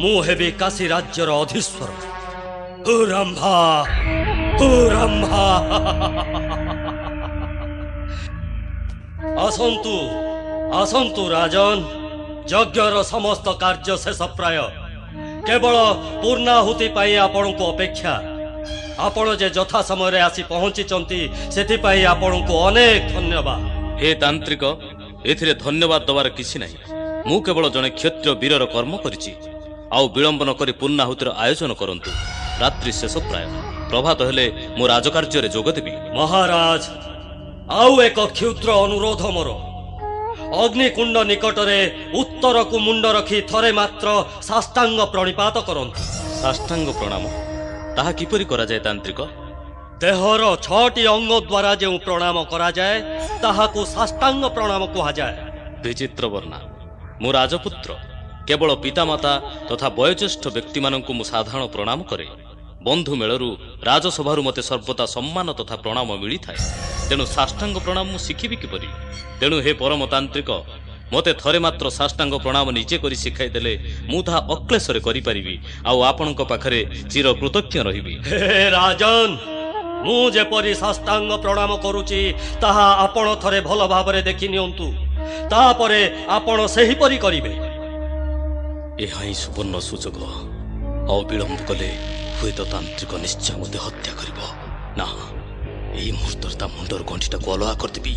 মু হেবি কাশী রাজ্যর অধীশ্বর। হু রম্ভা, হু রম্ভা। আসন্তু আসন্তু রাজন, যজ্ঞর সমস্ত কার্য শেষ প্রায়। কেবল পূর্ণাহুতি পাই আপনার অপেক্ষা। ଆପଣ ଯେ ଯଥା ସମୟରେ ଆସି ପହଞ୍ଚିଛନ୍ତି, ସେଥିପାଇଁ ଆପଣଙ୍କୁ ଅନେକ ଧନ୍ୟବାଦ।
ହେ ତାନ୍ତ୍ରିକ, ଏଥିରେ ଧନ୍ୟବାଦ ଦେବାର କିଛି ନାହିଁ। ମୁଁ କେବଳ ଜଣେ କ୍ଷତ୍ରିୟ ବୀରର କର୍ମ କରିଛି। ଆଉ ବିଳମ୍ବ ନ କରି ପୂର୍ଣ୍ଣାହୁତିର ଆୟୋଜନ କରନ୍ତୁ। ରାତ୍ରି ଶେଷ ପ୍ରାୟ, ପ୍ରଭାତ ହେଲେ ମୁଁ ରାଜକାର୍ଯ୍ୟରେ ଯୋଗ ଦେବି।
ମହାରାଜ, ଆଉ ଏକ କ୍ଷୁଦ୍ର ଅନୁରୋଧ ମୋର। ଅଗ୍ନିକୁଣ୍ଡ ନିକଟରେ ଉତ୍ତରକୁ ମୁଣ୍ଡ ରଖି ଥରେ ମାତ୍ର ସାଷ୍ଟାଙ୍ଗ ପ୍ରଣିପାତ କରନ୍ତୁ।
ସାଷ୍ଟାଙ୍ଗ ପ୍ରଣାମ? ତାହା କିପରି କରାଯାଏ ତାନ୍ତ୍ରିକ?
ଦେହର 6ଟି ଅଙ୍ଗ ଦ୍ୱାରା ଯେଉଁ ପ୍ରଣାମ କରାଯାଏ, ତାହାକୁ ସାଷ୍ଟାଙ୍ଗ ପ୍ରଣାମ କୁହାଯାଏ।
ବିଚିତ୍ର ବର୍ଣ୍ଣା, ମୁଁ ରାଜପୁତ୍ର। କେବଳ ପିତାମାତା ତଥା ବୟୋଜ୍ୟେଷ୍ଠ ବ୍ୟକ୍ତିମାନଙ୍କୁ ମୁଁ ସାଧାରଣ ପ୍ରଣାମ କରେ। ବନ୍ଧୁ ମେଳରୁ, ରାଜସଭାରୁ ମୋତେ ସର୍ବଦା ସମ୍ମାନ ତଥା ପ୍ରଣାମ ମିଳିଥାଏ। ତେଣୁ ସାଷ୍ଟାଙ୍ଗ ପ୍ରଣାମ ମୁଁ ଶିଖିବି କିପରି? ତେଣୁ ହେ ପରମ ତାନ୍ତ୍ରିକ, ମୋତେ ଥରେ ମାତ୍ର ସାଷ୍ଟାଙ୍ଗ ପ୍ରଣାମ ନିଜେ କରି ଶିଖାଇ ଦେଲେ ମୁଁ ତାହା ଅକ୍ଲେଶରେ କରିପାରିବି ଆଉ ଆପଣଙ୍କ ପାଖରେ ଚିର କୃତଜ୍ଞ ରହିବି।
ହେ ରାଜନ, ମୁଁ ଯେପରି ସାଷ୍ଟାଙ୍ଗ ପ୍ରଣାମ କରୁଛି ତାହା ଆପଣ ଥରେ ଭଲ ଭାବରେ ଦେଖି ନିଅନ୍ତୁ, ତାପରେ ଆପଣ ସେହିପରି କରିବେ।
ଏହା ହିଁ ସୁବର୍ଣ୍ଣ ସୁଯୋଗ। ଆଉ ବିଳମ୍ବ କଲେ ହୁଏତ ତାନ୍ତ୍ରିକ ନିଶ୍ଚୟ ମୋତେ ହତ୍ୟା କରିବ। ନା, ଏହି ମୁହୂର୍ତ୍ତରେ ତା ମୁଣ୍ଡର ଗଣ୍ଠିଟାକୁ ଅଲଗା କରିଦେବି।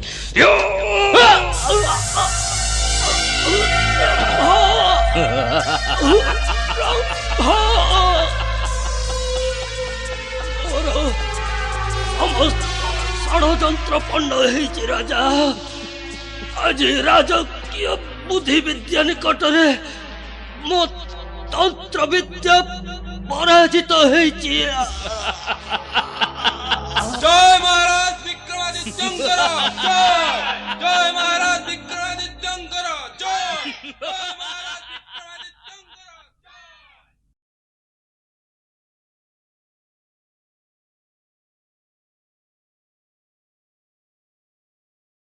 ଷড়ଯନ୍ତ୍ର ପଣ୍ଡ ହେଇଛି ରାଜା। ଆଜି ରାଜକୀୟ ବୁଦ୍ଧି ବିଦ୍ୟା ନିକଟରେ ମୋ ତନ୍ତ୍ର ବିଦ୍ୟା ପରାଜିତ ହେଇଛି।
জয় মহারাজ বিক্রমাদিত্যঙ্কর জয়, জয় মহারাজ বিক্রমাদিত্যঙ্কর জয়।